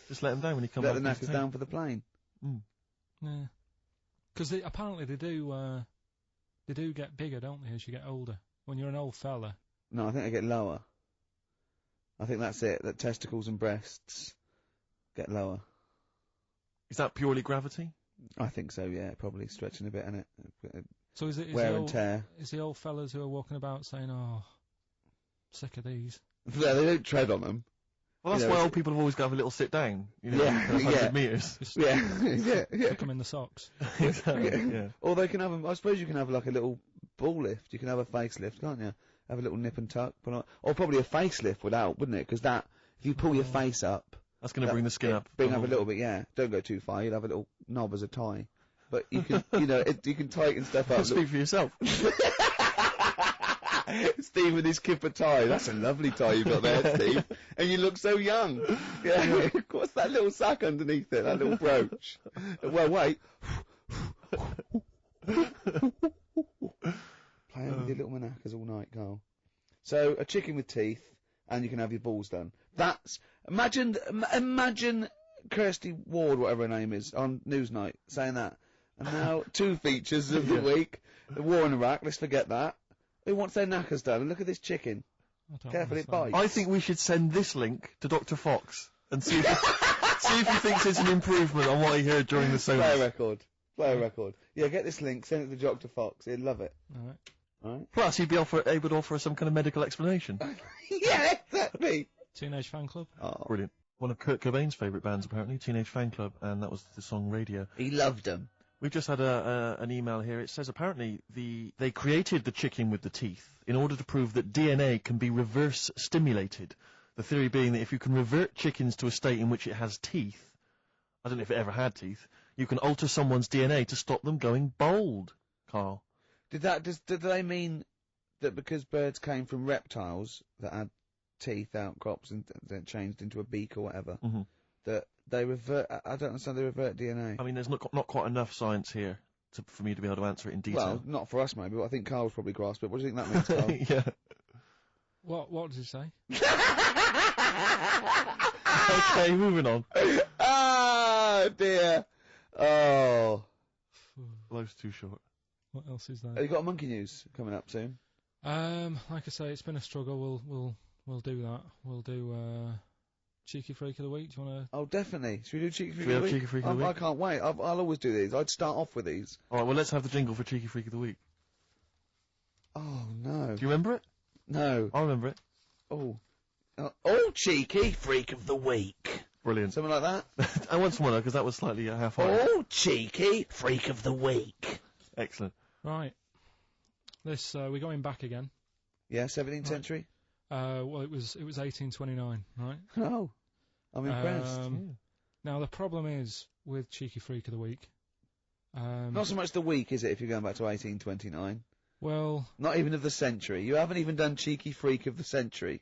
B: Just let him down when he comes back.
A: Let the knackers down for the plane.
B: Mm.
C: Yeah. Because apparently they do get bigger, don't they, as you get older? When you're an old fella.
A: No, I think they get lower. I think that's it, that testicles and breasts get lower.
B: Is that purely gravity?
A: I think so, yeah, probably stretching a bit, innit?
C: So is it
A: wear and tear.
C: Is the old fellas who are walking about saying, oh, sick of these?
A: Yeah, they don't tread on them.
B: Well, that's why old people have always got to have a little sit down. You know, 100 metres.
A: Yeah.
C: Stick them in the socks.
B: Exactly, yeah.
A: Or they can have them, I suppose you can have like a little ball lift. You can have a facelift, can't you? Have a little nip and tuck. Or probably a facelift would help, wouldn't it? Because that, if you pull your face up...
B: That's going to bring the skin up.
A: Bring up a little bit, yeah. Don't go too far. You'll have a little knob as a tie. But you can, you know, you can tighten stuff up.
B: Speak for yourself.
A: Steve with his kipper tie. That's a lovely tie you've got there, Steve. And you look so young. Yeah. What's that little sack underneath it? That little brooch. Well, wait. Playing with your little maracas all night, Carl. So, a chicken with teeth, and you can have your balls done. That's... Imagine Kirsty Ward, whatever her name is, on Newsnight, saying that. And now, 2 features of the week. The war in Iraq, let's forget that. Who wants their knackers done? And look at this chicken. Careful, it bites.
B: I think we should send this link to Dr. Fox and see if he thinks it's an improvement on what he heard during the service.
A: Play a record. Yeah, get this link, send it to Dr. Fox. He'd love it.
C: Alright.
B: Plus, he'd be able to offer some kind of medical explanation.
A: Yeah, exactly.
C: Teenage Fan Club.
A: Oh.
B: Brilliant. One of Kurt Cobain's favourite bands, apparently, Teenage Fan Club, and that was the song Radio.
A: He loved them.
B: We've just had an email here. It says apparently they created the chicken with the teeth in order to prove that DNA can be reverse stimulated. The theory being that if you can revert chickens to a state in which it has teeth, I don't know if it ever had teeth, you can alter someone's DNA to stop them going bald, Carl.
A: Did they mean that because birds came from reptiles that had teeth, outcrops, and then changed into a beak or whatever, that they revert... I don't understand, they revert DNA.
B: I mean, there's not quite enough science here for me to be able to answer it in detail.
A: Well, not for us maybe, but I think Carl's probably grasped it. What do you think that means, Carl?
B: Yeah.
C: What does he say?
B: Okay, moving on.
A: Oh, dear. Oh.
B: Life's too short.
C: What else is there?
A: Have you got a monkey news coming up soon?
C: Like I say, it's been a struggle. We'll do that. We'll do Cheeky Freak of the Week. Do you want to?
A: Oh, definitely. Should we do Cheeky Freak
B: Should we
A: of the
B: have
A: Week?
B: Cheeky Freak of the
A: I
B: Week?
A: can't wait. I'll always do these. I'd start off with these.
B: All right, well, let's have the jingle for Cheeky Freak of the Week.
A: Oh, no.
B: Do you remember it?
A: No.
B: I remember it.
A: Oh, Cheeky Freak of the Week.
B: Brilliant.
A: Something like that?
B: I want someone because that was slightly half-hearted.
A: Oh, Cheeky Freak of the Week.
B: Excellent.
C: Right. This we're going back again.
A: Yeah, 17th century?
C: Well, it was 1829, right?
A: Oh, I'm impressed.
C: Now, the problem is with Cheeky Freak of the Week...
A: Not so much the week, is it, if you're going back to 1829?
C: Well...
A: Not even of the century. You haven't even done Cheeky Freak of the century.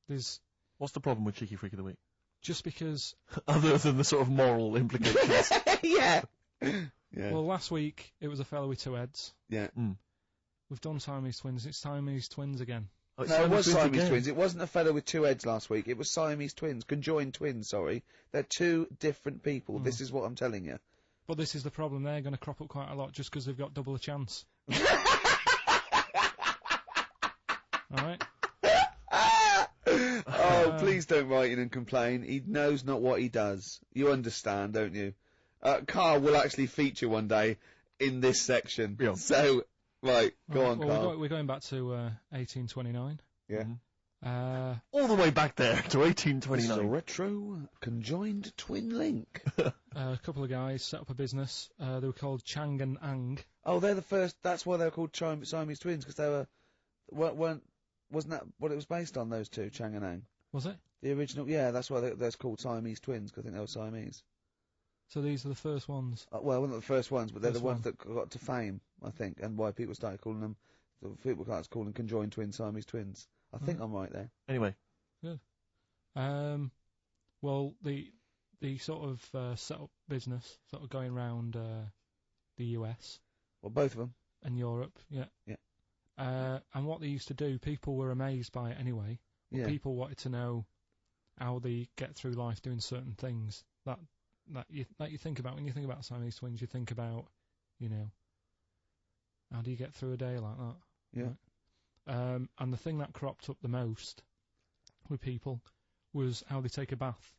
B: What's the problem with Cheeky Freak of the Week?
C: Just because...
B: Other than the sort of moral implications.
A: Yeah. Yeah.
C: Well, last week it was a fella with 2 heads.
A: Yeah.
C: We've done Siamese twins. It's Siamese twins again.
A: No, it was Siamese twins. It wasn't a fellow with 2 heads last week. It was Siamese twins. Conjoined twins, sorry. They're 2 different people. This is what I'm telling you.
C: But this is the problem. They're going to crop up quite a lot just because they've got double a chance. Alright?
A: Oh, please don't write in and complain. He knows not what he does. You understand, don't you? Carl will actually feature one day in this section.
B: Yeah.
A: So, right, go on, Carl.
C: We're going back to 1829.
A: Yeah.
B: All the way back there to 1829.
A: This is a retro conjoined twin link.
C: A couple of guys set up a business. They were called Chang and Ang.
A: Oh, they're the first. That's why they're called Siamese twins, because they wasn't that what it was based on? Those 2, Chang and Ang.
C: Was it?
A: The original, yeah. That's why they're called Siamese twins, because I think they were Siamese.
C: So these are the first ones.
A: Well, not the first ones, but they're the ones that got to fame, I think, and why people started calling them. People started calling them conjoined twins, Siamese twins. I think I'm right there.
B: Anyway.
C: Good. Well, the sort of set up business, sort of going around the US.
A: Well, both of them.
C: And Europe, yeah.
A: Yeah.
C: And what they used to do, people were amazed by it anyway.
A: Yeah.
C: People wanted to know how they get through life doing certain things that you think about. When you think about Siamese twins, you think about, how do you get through a day like that?
A: Yeah.
C: Right? And the thing that cropped up the most with people was how they take a bath.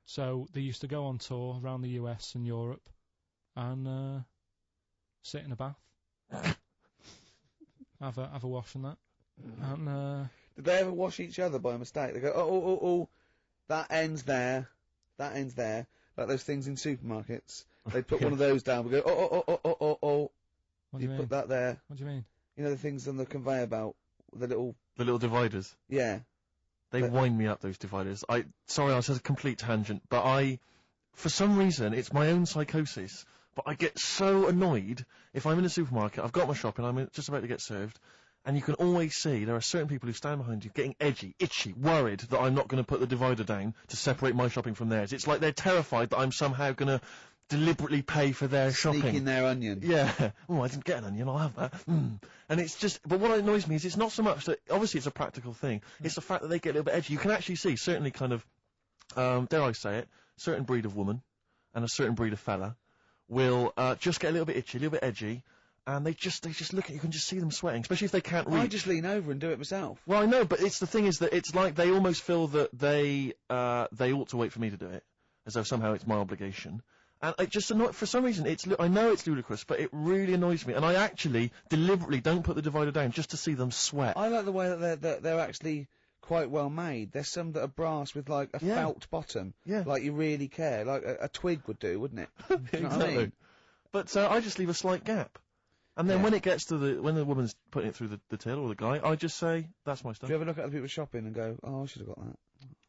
C: So they used to go on tour around the US and Europe and sit in a bath, have a wash and that. And
A: did they ever wash each other by mistake? They go, oh, that ends there. That ends there. Like those things in supermarkets. They put one of those down. We go, oh.
C: What do you mean?
A: Put that there.
C: What do you mean?
A: You know the things on the conveyor belt, the little
B: dividers.
A: Yeah.
B: They wind me up, those dividers. Sorry, I was a complete tangent, but for some reason, it's my own psychosis, but I get so annoyed if I'm in a supermarket, I've got my shopping, I'm just about to get served, and you can always see there are certain people who stand behind you getting edgy, itchy, worried that I'm not going to put the divider down to separate my shopping from theirs. It's like they're terrified that I'm somehow going to deliberately pay for their shopping.
A: Sneak in their onion.
B: Yeah. Oh, I didn't get an onion, I'll have that. And it's just, but what annoys me is it's not so much that, obviously it's a practical thing, it's the fact that they get a little bit edgy. You can actually see, certainly kind of, dare I say it, certain breed of woman and a certain breed of fella will just get a little bit itchy, a little bit edgy, and they just look at you, can just see them sweating, especially if they can't reach.
A: I just lean over and do it myself.
B: Well, I know, but the thing is that it's like they almost feel that they ought to wait for me to do it, as though somehow it's my obligation. And it just for some reason, I know it's ludicrous, but it really annoys me. And I actually deliberately don't put the divider down just to see them sweat.
A: I like the way that they're actually quite well made. There's some that are brass with like a felt bottom. Yeah. Like you really care. Like a twig would do, wouldn't it? Do you know what I mean?
B: But I just leave a slight gap. And then when it gets to when the woman's putting it through the till or the guy, I just say, that's my stuff.
A: Do you ever look at other people shopping and go, oh, I should have got that?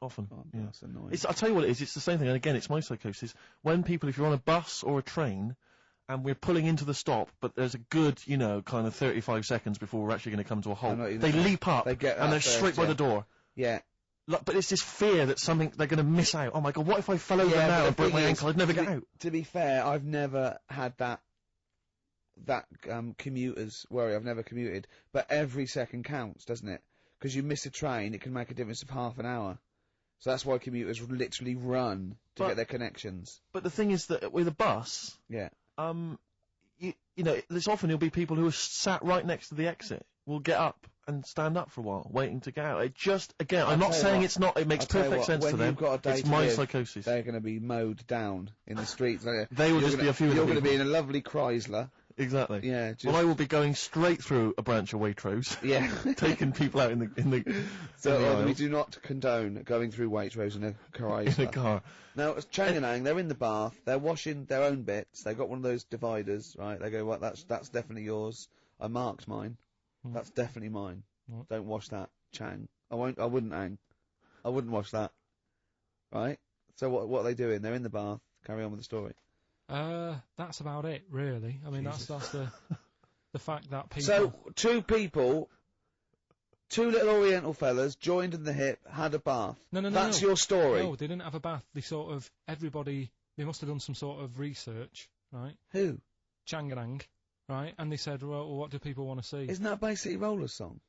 B: Often.
A: Oh, yeah. That's annoying.
B: I'll tell you what it is, it's the same thing, and again, it's my psychosis. When people, if you're on a bus or a train, and we're pulling into the stop, but there's a good, kind of 35 seconds before we're actually going to come to a halt, they leap up, and they're straight by the door.
A: Yeah.
B: But it's this fear that they're going to miss out. Oh my god, what if I fell over now and broke my ankle? I'd never get out.
A: To be fair, I've never had that commuter's worry. I've never commuted, but every second counts, doesn't it? Because you miss a train, it can make a difference of half an hour. So that's why commuters literally run to get their connections.
B: But the thing is that with a bus, there's often there'll be people who are sat right next to the exit will get up and stand up for a while, waiting to get out. It just, again, I'm not saying it's not. It makes perfect sense to them. It's my psychosis.
A: They're going to be mowed down in the streets.
B: They will just be a few.
A: You're going to be in a lovely Chrysler.
B: Exactly.
A: Yeah.
B: Well, I will be going straight through a branch of Waitrose. Yeah. Taking people out in the.
A: So we do not condone going through Waitrose in a Chrysler.
B: In a car.
A: Now, Chang and Ang, they're in the bath. They're washing their own bits. They've got one of those dividers, right? They go, well, that's definitely yours. I marked mine. That's definitely mine. Don't wash that, Chang. I wouldn't, Ang. I wouldn't wash that. Right? So what are they doing? They're in the bath. Carry on with the story.
C: That's about it, really. I mean, that's the fact that people.
A: So two little Oriental fellas joined in the hip, had a bath.
C: No.
A: That's your story.
C: No, they didn't have a bath. They sort of everybody. they must have done some sort of research, right?
A: Who?
C: Changanang, right? And they said, well, what do people want to see?
A: Isn't that basically Roller's song?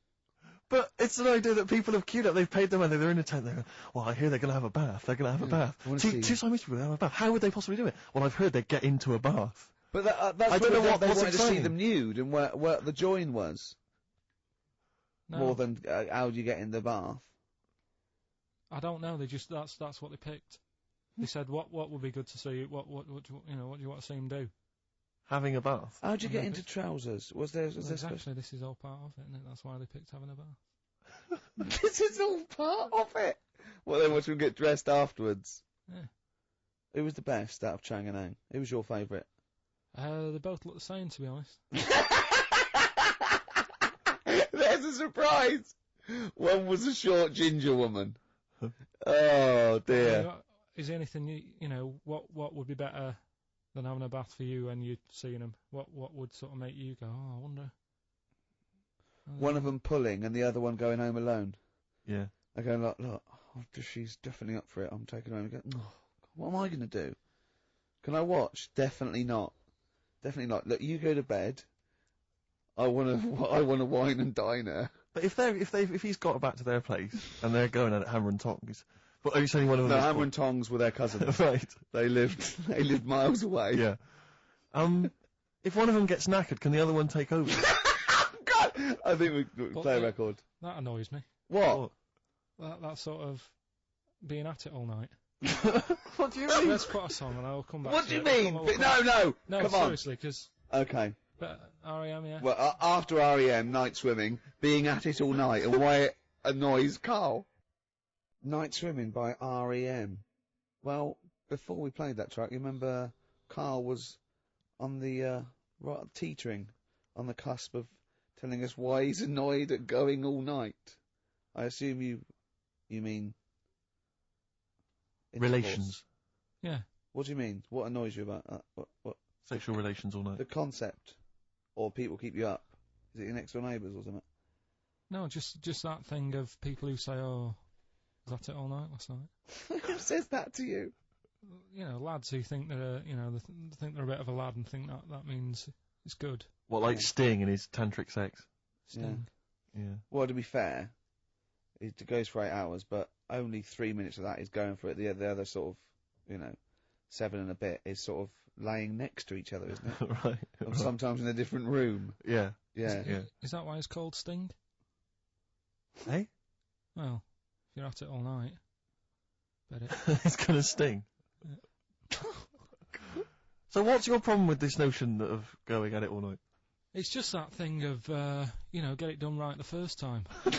B: But it's an idea that people have queued up. They've paid their money. They're in a tent. They're going, well, I hear they're going to have a bath. They're going to have a bath. Two Siamese people have a bath. How would they possibly do it? Well, I've heard they get into a bath.
A: But that's
B: I don't know
A: what they
B: what's
A: wanted to see
B: exciting.
A: them nude and where the join was.
C: No,
A: More than how do you get in the bath?
C: I don't know. They just that's what they picked. They said what would be good to see. What do you want to see them do?
B: Having a bath.
A: How do you get into trousers? Was there
C: Exactly. This is all part of it, isn't it? That's why they picked having a bath.
A: This is all part of it. Well, then watch them get dressed afterwards.
C: Yeah.
A: Who was the best out of Chang and Ang? Who was your favourite?
C: They both look the same, to be honest.
A: There's a surprise. One was a short ginger woman. Oh dear.
C: Is there anything what would be better than having a bath for you and you seeing them? What would sort of make you go, oh, I wonder?
A: One of them pulling and the other one going home alone.
B: Yeah.
A: I go, look, she's definitely up for it. I'm taking her home and go, oh, what am I going to do? Can I watch? Definitely not. Definitely not. Look, you go to bed. I want to wine and dine her.
B: But if he's got back to their place and they're going at Hammer and Tongs, but are you saying one of them?
A: No, Hammer and Tongs were their cousins.
B: Right.
A: They lived miles away.
B: Yeah. If one of them gets knackered, can the other one take over?
A: God! I think we play a record.
C: That annoys me.
A: What?
C: That sort of being at it all night.
B: What do you mean?
C: Let's put a song and I'll come back.
A: What
C: to
A: do you
C: it.
A: mean?
C: No,
A: Come on.
C: seriously, because.
A: Okay.
C: But R.E.M. Yeah.
A: Well, after R.E.M., Night Swimming, being at it all night, and why it annoys Carl. Night Swimming by R.E.M. Well, before we played that track, you remember Carl was on the teetering on the cusp of telling us why he's annoyed at going all night. I assume you mean
B: Relations.
C: Yeah.
A: What do you mean? What annoys you about that? What?
B: Sexual relations all night.
A: The concept, or people keep you up. Is it your next door neighbours or something?
C: No, just that thing of people who say, "Oh, was that it all night last night?"
A: Who says that to you?
C: Lads who think they're, think they're a bit of a lad and think that means it's good.
B: What, like Sting and his tantric sex?
C: Sting.
B: Yeah.
A: Well, to be fair, it goes for 8 hours, but only 3 minutes of that is going for it. The other sort of, 7 and a bit is sort of laying next to each other, isn't it?
B: Right.
A: Or sometimes in a different room.
B: Yeah.
A: Yeah.
C: Is that why it's called Sting?
B: Hey?
C: Well, if you're at it all night, bet it.
B: It's gonna sting.
C: Yeah.
B: So what's your problem with this notion of going at it all night?
C: It's just that thing of, get it done right the first time. Do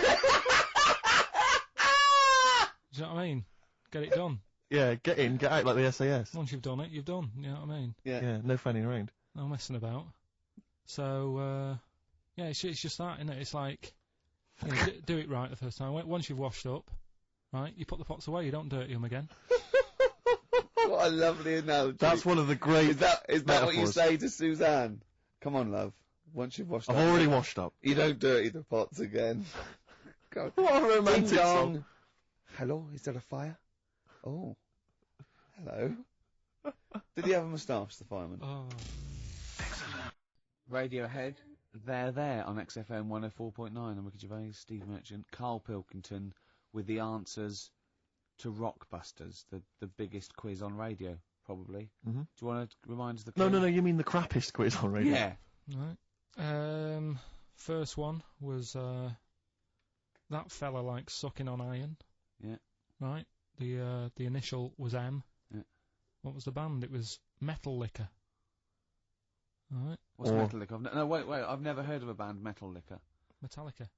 C: you know what I mean? Get it done.
B: Yeah, get in, get out like the SAS.
C: Once you've done it, you've done. You know what I mean?
B: Yeah, no fanning around.
C: No messing about. So, it's just that, isn't it? It's like, do it right the first time. Once you've washed up, right, you put the pots away, you don't dirty them again.
A: What a lovely analogy.
B: That's one of the great
A: Is that
B: metaphors.
A: what you say to Suzanne? Come on, love. Once you've washed up.
B: I've already washed up.
A: You don't dirty the pots again. God.
B: What a romantic
A: Ding dong.
B: song.
A: Hello, is there a fire? Oh. Hello. Did he have a moustache, the fireman?
C: Oh.
A: Radiohead, they're there on XFM 104.9. I'm Ricky Gervais, Steve Merchant, Carl Pilkington with the answers to Rockbusters, the biggest quiz on radio, probably. Mm-hmm. Do you want to remind us the quiz?
B: No, you mean the crappiest quiz on radio?
A: Yeah.
C: Right. First one was that fella likes sucking on iron. Yeah. Right. The initial was M. Yeah. What was the band? It was Metal Liquor. All right.
A: What's Metal Liquor? No, wait. I've never heard of a band, Metal Liquor.
C: Metallica.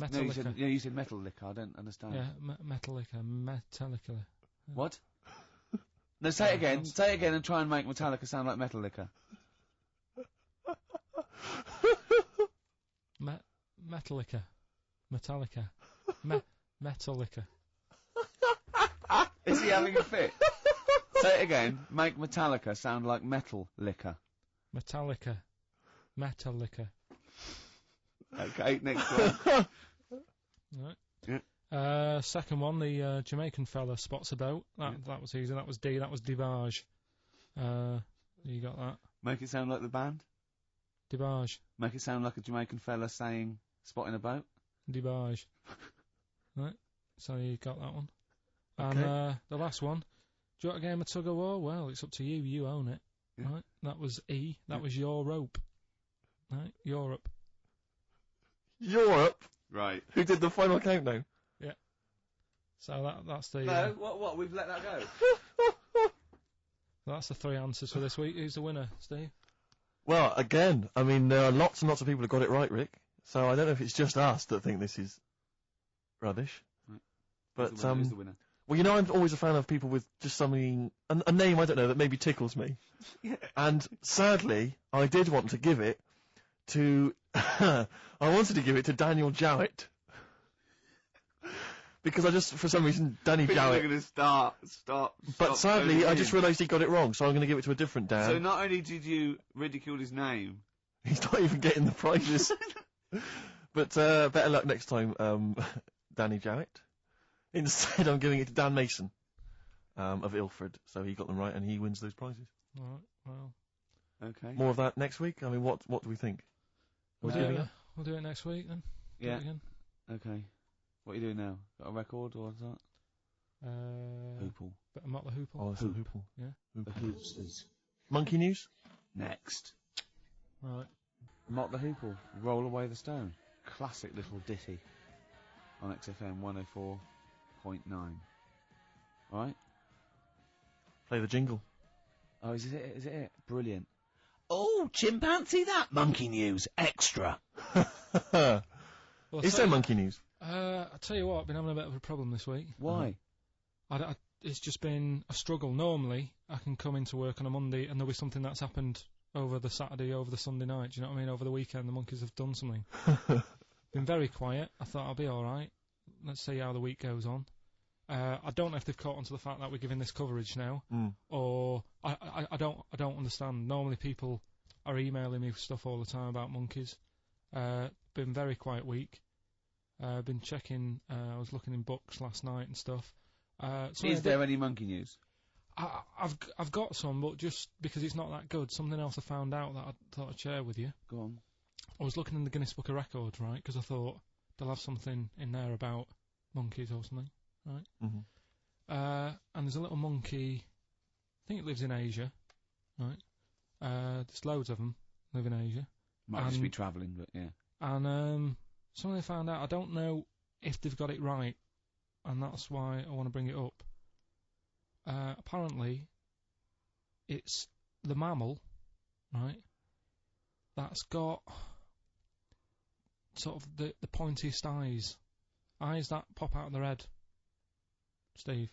A: No, you said Metal Liquor. I don't understand.
C: Yeah, Metal Liquor. Metallica. Yeah.
A: What? No, say it again. Say it again and try and make Metallica sound like Metal Liquor.
C: Metallica. Metallica. Metallica.
A: Is he having a fit? Say it again. Make Metallica sound like Metal Liquor.
C: Metallica. Okay,
A: next one.
C: Right. Yeah. second one, the Jamaican fella spots a boat. That was easy. That was D. That was Dibage. You got that?
A: Make it sound like the band.
C: Dibage.
A: Make it sound like a Jamaican fella saying spotting a boat.
C: Dibage. Right. So you got that one.
B: Okay.
C: And the last one. Do you want a game of tug of war? Well, it's up to you. You own it.
A: Yeah.
C: Right. That was E. That was your rope. Right. Europe.
B: Europe.
A: Right.
B: Who did the final countdown?
C: Yeah. So that's the.
A: No. What? We've let that go.
C: That's the 3 answers for this week. Who's the winner, Steve?
B: Well, again, I mean, there are lots and lots of people who got it right, Rick. So I don't know if it's just us that think this is rubbish.
A: Right.
B: But
A: Who's the winner?
B: well, you know, I'm always a fan of people with just something, a name I don't know that maybe tickles me.
A: Yeah.
B: And sadly, I did want to give it to, I wanted to give it to Daniel Jowett. Because I just, for some reason, Danny
A: We're
B: Jowett.
A: going to start.
B: But sadly, I just realised he got it wrong, so I'm going to give it to a different Dan.
A: So not only did you ridicule his name,
B: He's not even getting the prizes. But better luck next time, Danny Jowett. Instead, I'm giving it to Dan Mason of Ilford. So he got them right, and he wins those prizes.
C: All right. Well.
A: okay.
B: More of that next week. I mean, what do we think?
C: We'll do it next week then. Do
A: Yeah.
C: it again.
A: Okay. What are you doing now? Got a record or what's that? Hoople.
C: But not the Hoople.
B: Oh, it's a Hoople.
C: Yeah.
A: The Hoopsters.
B: Monkey News?
A: Next.
C: Right.
A: Mock the Hoople. Roll Away the Stone. Classic little ditty on XFM 104.9. Alright?
B: Play the jingle.
A: Oh, is it? Is it? Brilliant.
D: Oh, chimpanzee that Monkey News extra.
C: Well,
B: Is there Monkey News?
C: I tell you what, I've been having a bit of a problem this week.
A: Why?
C: It's just been a struggle. Normally, I can come into work on a Monday and there'll be something that's happened over the Saturday, over the Sunday night. Do you know what I mean? Over the weekend, the monkeys have done something. Been very quiet. I thought I'll be all right. Let's see how the week goes on. I don't know if they've caught on to the fact that we're giving this coverage now, or I don't understand. Normally, people are emailing me stuff all the time about monkeys. Been very quiet week. Been checking. I was looking in books last night and stuff.
A: Is there any monkey news?
C: I've got some, but just because it's not that good. Something else I found out that I thought I'd share with you.
A: Go on.
C: I was looking in the Guinness Book of Records, right? Because I thought they'll have something in there about monkeys or something, right?
B: Mm-hmm.
C: And there's a little monkey. I think it lives in Asia, right? There's loads of them live in Asia.
A: Might just be travelling, but yeah.
C: And something I found out. I don't know if they've got it right, and that's why I want to bring it up. Apparently, it's the mammal, right, that's got sort of the pointiest eyes that pop out of their head. Steve.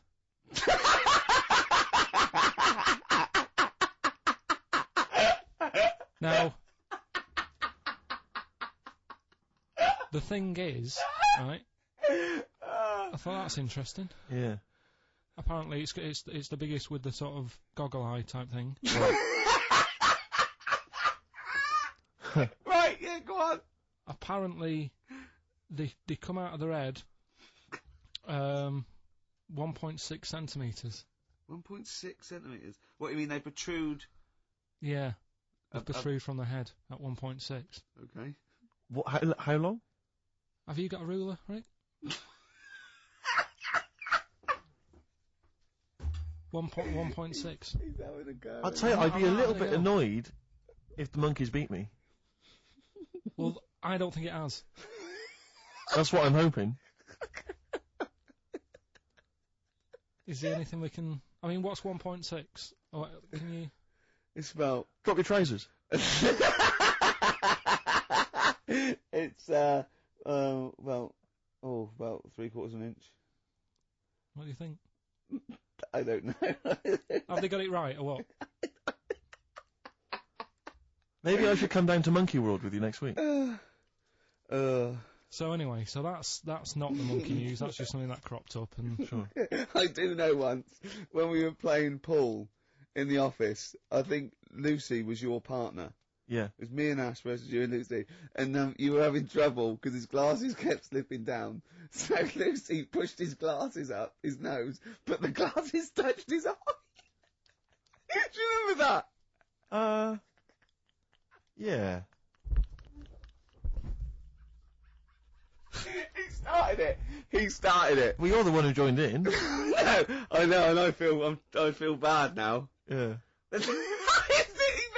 C: Now, the thing is, right, I thought that's interesting.
B: Yeah.
C: Apparently, it's the biggest with the sort of goggle eye type thing.
A: Right, yeah, go on.
C: Apparently, they come out of their head 1.6 centimetres.
A: 1.6 centimetres? What, you mean they protrude?
C: Yeah, they protrude from the head at 1.6.
A: Okay.
B: What? How long?
C: Have you got a ruler, Rick? 1.6.
A: He's having a go.
B: I'd say I'd be a little bit annoyed if the monkeys beat me.
C: Well, I don't think it has.
B: That's what I'm hoping.
C: Is there anything we can... I mean, what's 1.6? Oh, can you...
A: It's about...
B: Drop your trousers.
A: It's, about 3/4 of an inch.
C: What do you think?
A: I don't know.
C: Have they got it right, or what?
B: Maybe I should come down to Monkey World with you next week.
C: So anyway, so that's not the monkey news. That's just something that cropped up. And
B: Sure.
A: I do know once, when we were playing pool in the office, I think Lucy was your partner.
B: Yeah.
A: It was me and Ash versus you and Lucy. And you were having trouble because his glasses kept slipping down. So Lucy pushed his glasses up his nose, but the glasses touched his eye. Do you remember that?
B: Yeah.
A: He started it.
B: Well, you're the one who joined in.
A: No, I know, and I feel bad now.
B: Yeah.
A: He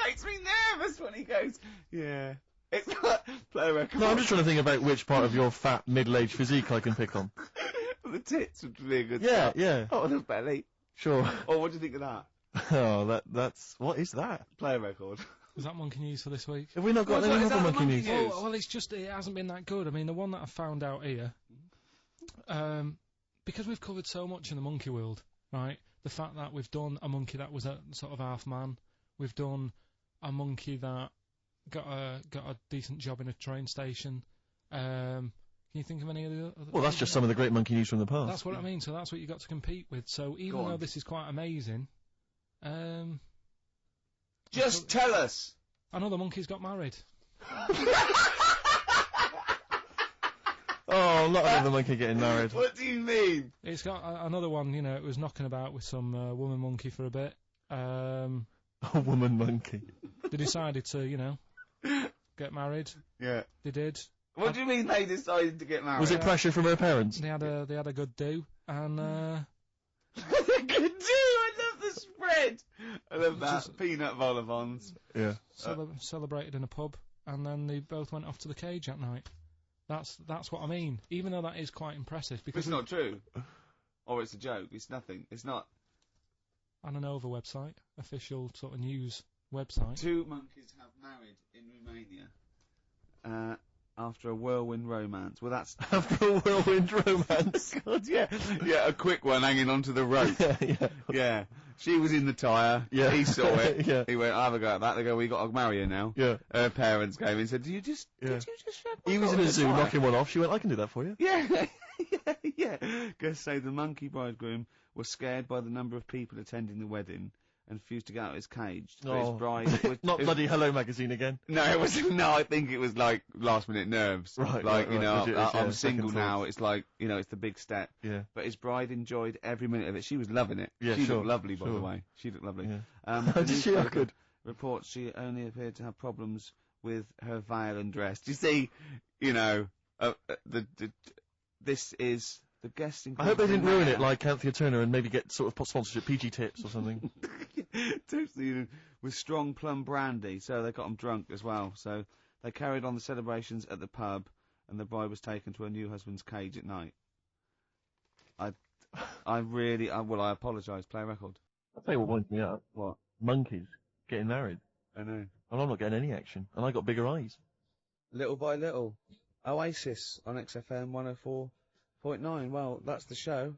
A: makes me nervous when he goes, yeah. It's not play a record.
B: No, I'm just trying to think about which part of your fat, middle-aged physique I can pick on.
A: The tits would be a good
B: Yeah,
A: start.
B: yeah.
A: Oh, the belly.
B: Sure.
A: Oh, what do you think of that?
B: Oh, that's... What is that?
A: Play a record.
C: Was that monkey news for this week?
B: Have we not got any other monkey news?
C: Well, it's just, it hasn't been that good. I mean, the one that I found out here, because we've covered so much in the monkey world, right? The fact that we've done a monkey that was a sort of half man, we've done a monkey that got a decent job in a train station. Can you think of any of the other?
B: Well, that's just some of the great monkey news from the past.
C: That's what I mean. So that's what you got to compete with. So even though this is quite amazing,
A: just tell us.
C: Another monkey's got married.
B: Oh, not another monkey getting married.
A: What do you mean?
C: It's got another one. You know, it was knocking about with some woman monkey for a bit.
B: A woman monkey.
C: They decided to, you know, get married.
A: Yeah.
C: They did.
A: What do you mean they decided to get married?
B: Was it pressure from her parents?
C: They had a good do, and
A: Good do. I love the spread. I love that. Peanut vol-au-vents.
B: Yeah.
C: Celebrated in a pub, and then they both went off to the cage at night. That's what I mean. Even though that is quite impressive, because
A: it's not true. Or it's a joke. It's nothing. It's not.
C: On an over website, official sort of news website.
A: 2 monkeys have married in Romania. After a whirlwind romance. Well, that's...
B: After a whirlwind romance?
A: God, yeah. Yeah, a quick one hanging onto the rope. Yeah. She was in the tyre.
B: Yeah.
A: He saw it.
B: Yeah.
A: He went, I'll have a go at that. They go, we got to marry her now.
B: Yeah.
A: Her parents came and said, did you just shove
B: He was in a zoo knocking one off. She went, I can do that for you.
A: Yeah. Yeah. Guess say the monkey bridegroom was scared by the number of people attending the wedding and refused to get out of his cage. But his bride...
B: Not bloody Hello Magazine again.
A: No, it was no. I think it was like last minute nerves.
B: Right,
A: like
B: right,
A: you know,
B: right.
A: I'm single now. It's like you know, it's the big step.
B: Yeah.
A: But his bride enjoyed every minute of it. She was loving it.
B: Yeah,
A: she
B: sure,
A: looked lovely, by
B: sure.
A: the way. She looked lovely.
B: Yeah.
A: The
B: Did she look good?
A: Reports she only appeared to have problems with her veil and dress. Do you see? You know, this is. The guesting.
B: I hope they didn't ruin it like Anthea Turner and maybe get sort of sponsorship PG tips or something.
A: Totally, with strong plum brandy, so they got them drunk as well. So they carried on the celebrations at the pub, and the bride was taken to her new husband's cage at night. I apologise. Play a record.
B: I'll tell you what winds me up.
A: What?
B: Monkeys getting married.
A: I know.
B: And I'm not getting any action. And I got bigger eyes.
A: Little by little. Oasis on XFM 104.9. Well, that's the show.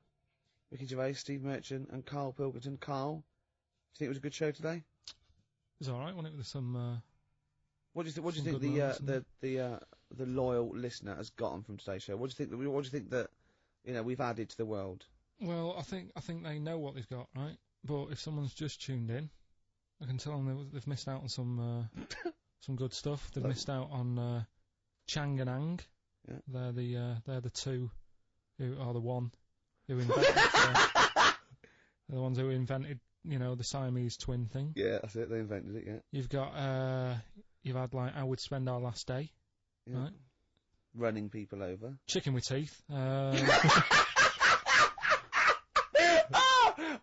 A: Ricky Gervais, Steve Merchant, and Carl Pilkington. Carl, do you think it was a good show today?
C: It was all right, wasn't it? With some.
A: What do you think the loyal listener has gotten from today's show? What do you think that we've added to the world?
C: Well, I think they know what they've got, right? But if someone's just tuned in, I can tell them they've missed out on some good stuff. They've missed out on Chang and Ang. Yeah. They're the two who are the one who invented. They're the ones who invented, the Siamese twin thing.
A: Yeah, that's it. They invented it. Yeah.
C: You've got you've had like How We'd Spend Our Last Day. Yeah. Right.
A: Running people over.
C: Chicken with teeth.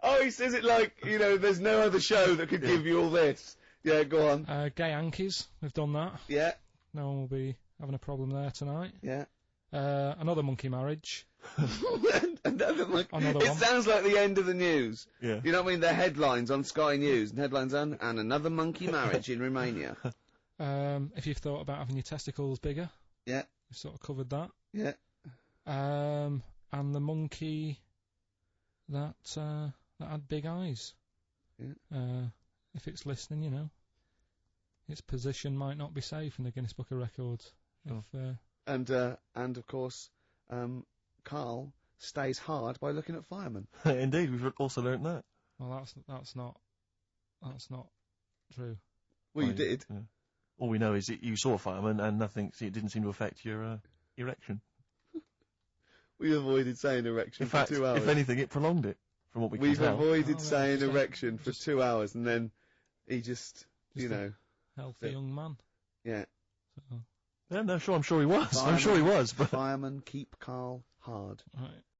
A: Oh, he says it like, there's no other show that could give you all this. Yeah, go on.
C: Gay Yankees, we've done that.
A: Yeah.
C: No one will be having a problem there tonight.
A: Yeah.
C: Another monkey marriage.
A: Another monkey.
C: Another one.
A: Sounds like the end of the news.
B: Yeah.
A: You know what I mean? They're headlines on Sky News, and headlines on, and another monkey marriage in Romania.
C: If you've thought about having your testicles bigger.
A: Yeah.
C: We've sort of covered that.
A: Yeah.
C: And the monkey that had big eyes.
A: Yeah.
C: If it's listening, its position might not be safe in the Guinness Book of Records.
B: Sure.
A: And of course, Carl stays hard by looking at firemen.
B: Indeed, we've also learnt that.
C: Well, that's not true.
A: Well, you did.
B: Yeah. All we know is that you saw a fireman and nothing. It didn't seem to affect your erection.
A: We avoided saying erection
B: In fact,
A: for 2 hours.
B: if anything, it prolonged it. From what we can
A: We've
B: tell.
A: avoided
C: Oh,
A: saying
C: just
A: erection for 2 hours, and then he just you know.
C: Healthy young man.
A: Yeah.
C: So,
B: Yeah, no, sure, I'm sure he was.
A: Fireman,
B: I'm sure he was. But
A: fireman, keep Carl hard.
C: right.